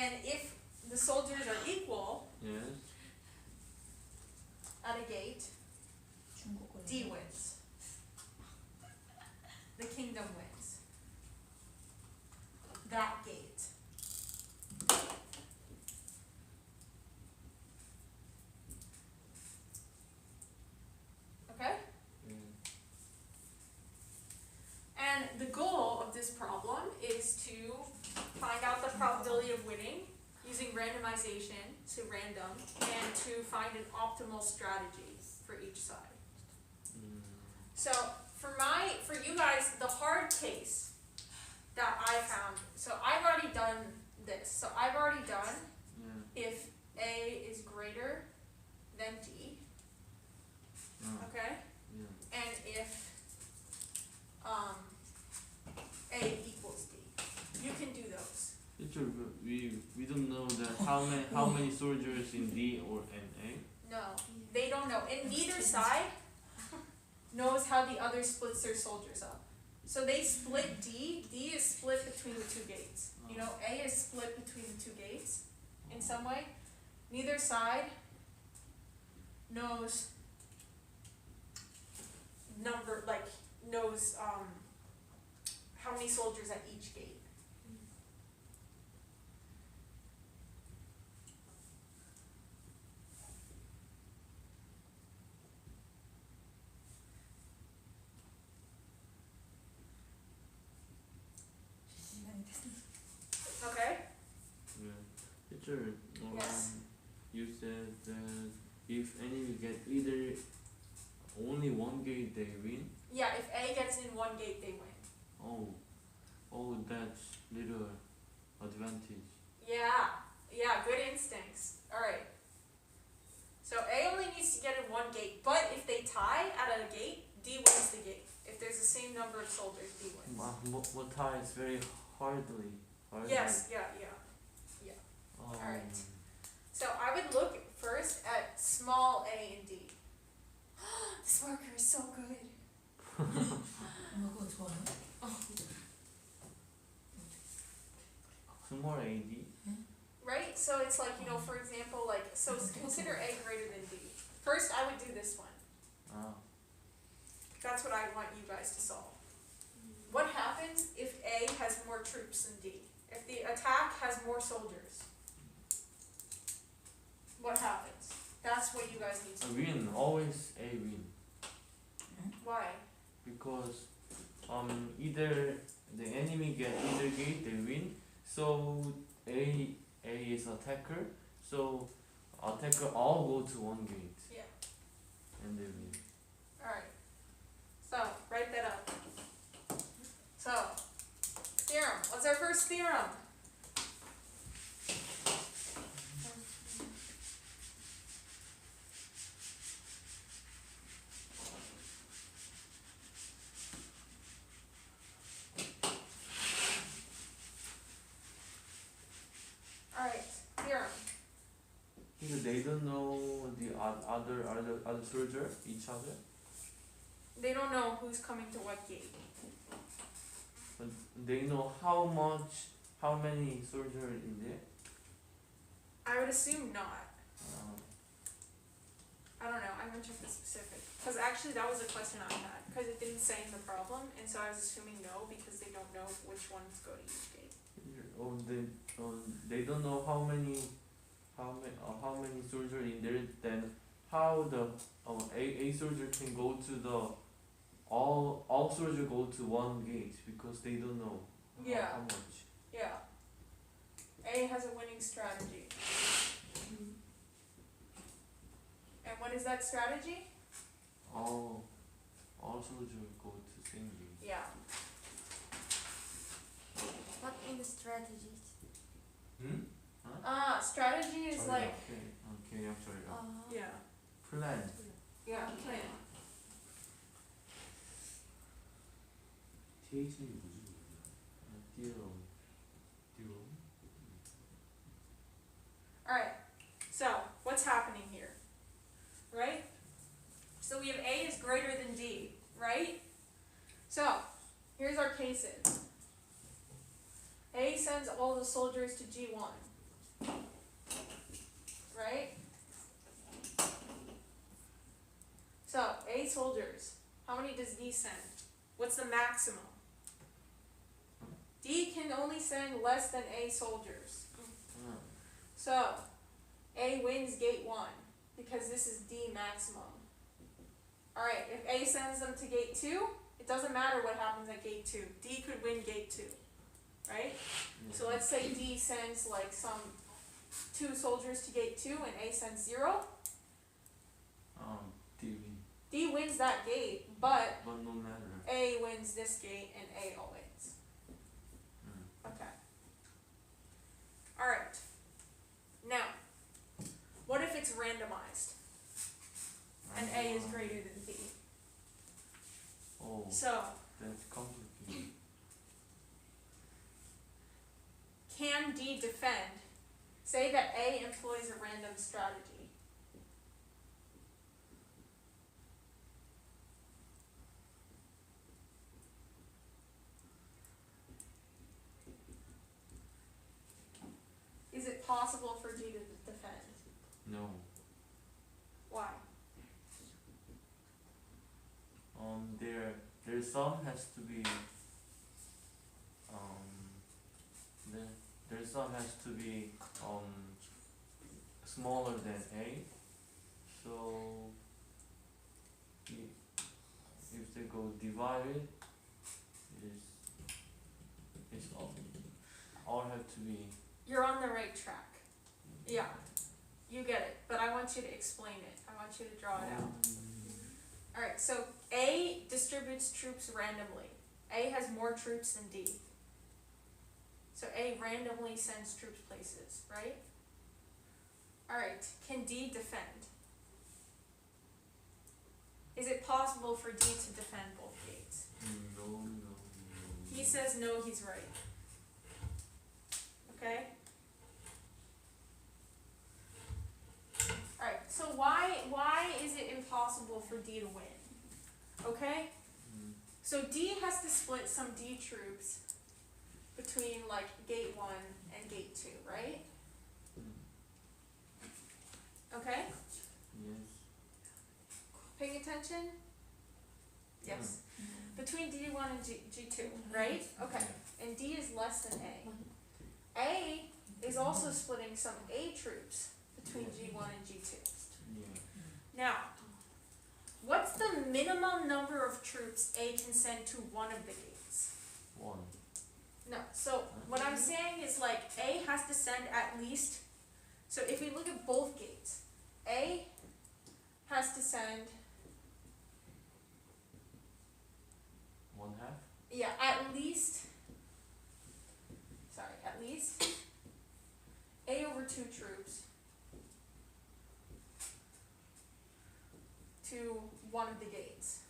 And if the soldiers are equal Yes. at a gate, 중국어. D wins. The kingdom wins. That gate. Okay? And the goal of this problem is to find out the probability of winning using randomization to random and to find an optimal strategy for each side. So for you guys, the hard case that I found, so I've already done this. So I've already done if A is greater than D, okay? And if A equals D. You can do those. Teacher, we don't know that how many soldiers in D or in A. No, they don't know. And neither side knows how the other splits their soldiers up. So they split D. D is split between the two gates. A is split between the two gates in some way. Neither side knows how many soldiers at each gate. Okay? Teacher, Yes. you said that if enemy get either only one gate, they win. Yeah, if A gets in one gate, they win. Oh, that's little advantage. Yeah, good instincts. Alright. So A only needs to get in one gate, but if they tie at a gate, D wins the gate. If there's the same number of soldiers, D wins. What tie is very hardly. Yes, yeah. Oh. Alright. So I would look first at small a and d. This marker is so good. 그거 좋아요? Small AD. Right? So it's like, you know, for example, like, so consider a greater than d. First, I would do this one. Ah. That's what I want you guys to solve. What happens if A has more troops than D? If the attack has more soldiers? What happens? That's what you guys need to A do. win. Always A win. Why? Because either the enemy get either gate they win. So A is attacker. So attacker all go to one gate. Yeah. And they win. Alright. So, write that up. So, theorem. What's our first theorem? Alright, theorem. Either they don't know the other soldier, each other, They don't know who's coming to what gate. but they know how many soldiers in there. I would assume not. Uh, I don't know, I haven't checked the specific. Because actually that was a question I had, because it didn't say in the problem, and so I was assuming no, because they don't know which ones go to each gate. they don't know how many soldiers in there. Then how the a soldier can go to the all soldiers go to one gate because they don't know Yeah. how much. Yeah. A has a winning strategy. And what is that strategy? All soldiers go to same gate. Yeah. What in the strategies? Strategy is like, okay, I'm sorry. yeah. Plan. Yeah, plan. TH는 뭐지? Theorem. Alright, so what's happening here? Right? So we have A is greater than D, right? So, here's our cases. A sends all the soldiers to G1. Right? So, A soldiers. How many does D send? What's the maximum? D can only send less than A soldiers. So, A wins gate 1, because this is D maximum. Alright, if A sends them to gate 2, it doesn't matter what happens at gate 2. D could win gate 2, right? So let's say D sends like some 2 soldiers to gate 2 and A sends 0. D wins that gate, but no matter. A wins this gate and A all wins. Okay. Alright. Now, what if it's randomized and A is greater than D? Oh, So, that's complicated. can D defend? Say that A employs a random strategy. Is it possible for D to defend? No. Why? Their sum has to be their sum has to be smaller than A. So if they go divided, it's all have to be. You're on the right track. Yeah, you get it, but I want you to explain it. I want you to draw it out. Alright, so A distributes troops randomly. A has more troops than D. So A randomly sends troops places, right? Alright, can D defend? Is it possible for D to defend both gates? No. He says no, he's right. why is it impossible for D to win? Okay? So D has to split some D troops between like gate 1 and gate 2, right? Okay? Yes. Paying attention? Yes. Between D1 and G2, right? Okay. And D is less than A. A is also splitting some A troops between G1 and G2. Yeah. Now, what's the minimum number of troops A can send to one of the gates? 1. No, so what I'm saying is like A has to send at least, so if we look at both gates, A has to send, 1/2. yeah, at least A over 2 troops to one of the gates.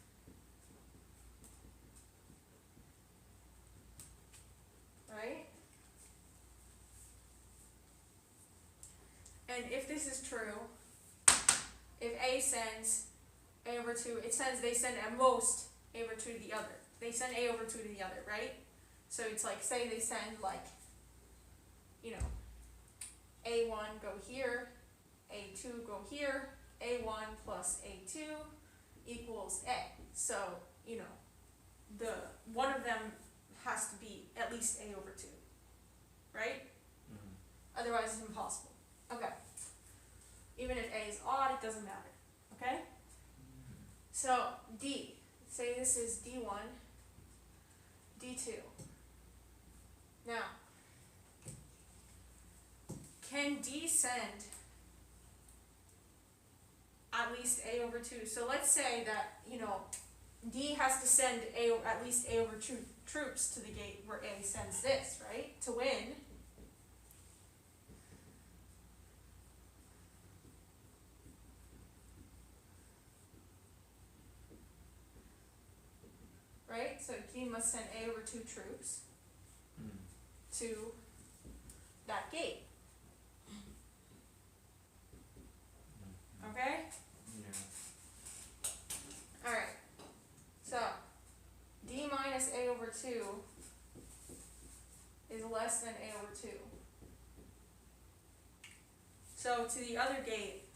Right? And if this is true, if A sends A over 2, they send at most A over 2 to the other. They send A over 2 to the other, right? So it's like, say they send like, you know, A1 go here, A2 go here, A1 plus A2 equals A. So, you know, one of them has to be at least A over 2, right? Otherwise it's impossible. Okay. Even if A is odd, it doesn't matter. Okay? So D, say this is D1, D2. Now, can D send at least A over 2? So let's say that, you know, D has to send at least A over 2 troops to the gate where A sends this, right? To win. Right? So D must send A over 2 troops to that gate. Okay? Yeah. Alright. So D minus A over 2 is less than A over 2. So to the other gate,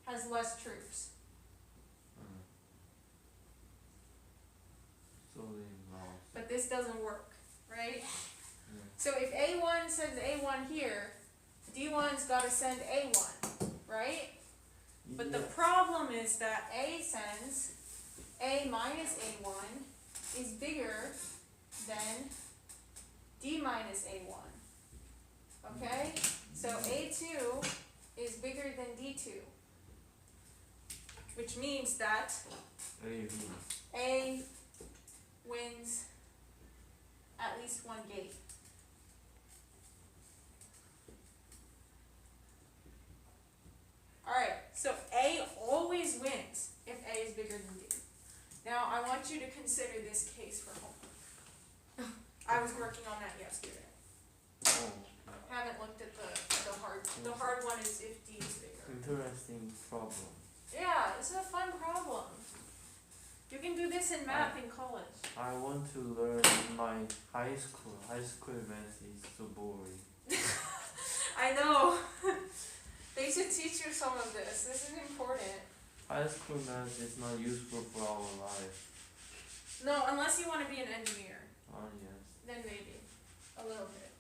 has less troops. So they lost. But this doesn't work, right? Yeah. So if A1 sends A1 here, D1's got to send A1, right? But the problem is that A sends A minus A1 is bigger than D minus A1. Okay? So A2 is bigger than D2. Which means that A wins at least one gate. Alright, so A always wins if A is bigger than D. Now I want you to consider this case for homework. I was working on that yesterday. Haven't looked at the hard. The hard one is if D is bigger. Interesting problem. Yeah, it's a fun problem. You can do this in math in college. I want to learn in my high school. High school math is so boring. I know. They should teach you some of this. This is important. High school math is not useful for our life. No, unless you want to be an engineer. Oh yes. Then maybe. A little bit.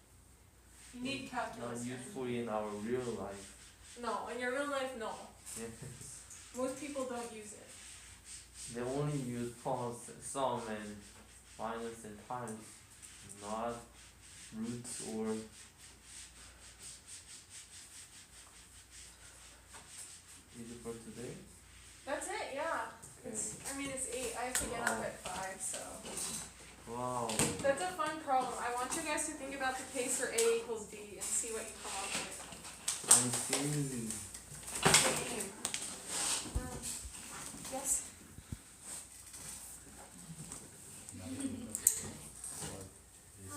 You need calculus. Not useful in our real life. No, in your real life, no. Yes. Most people don't use it. They only use plus, sum, and minus and times, not roots or. Is it for today? That's it, yeah. It's 8. I have to get up at 5, so. Wow. That's a fun problem. I want you guys to think about the case for A equals B and see what you come up with. I see.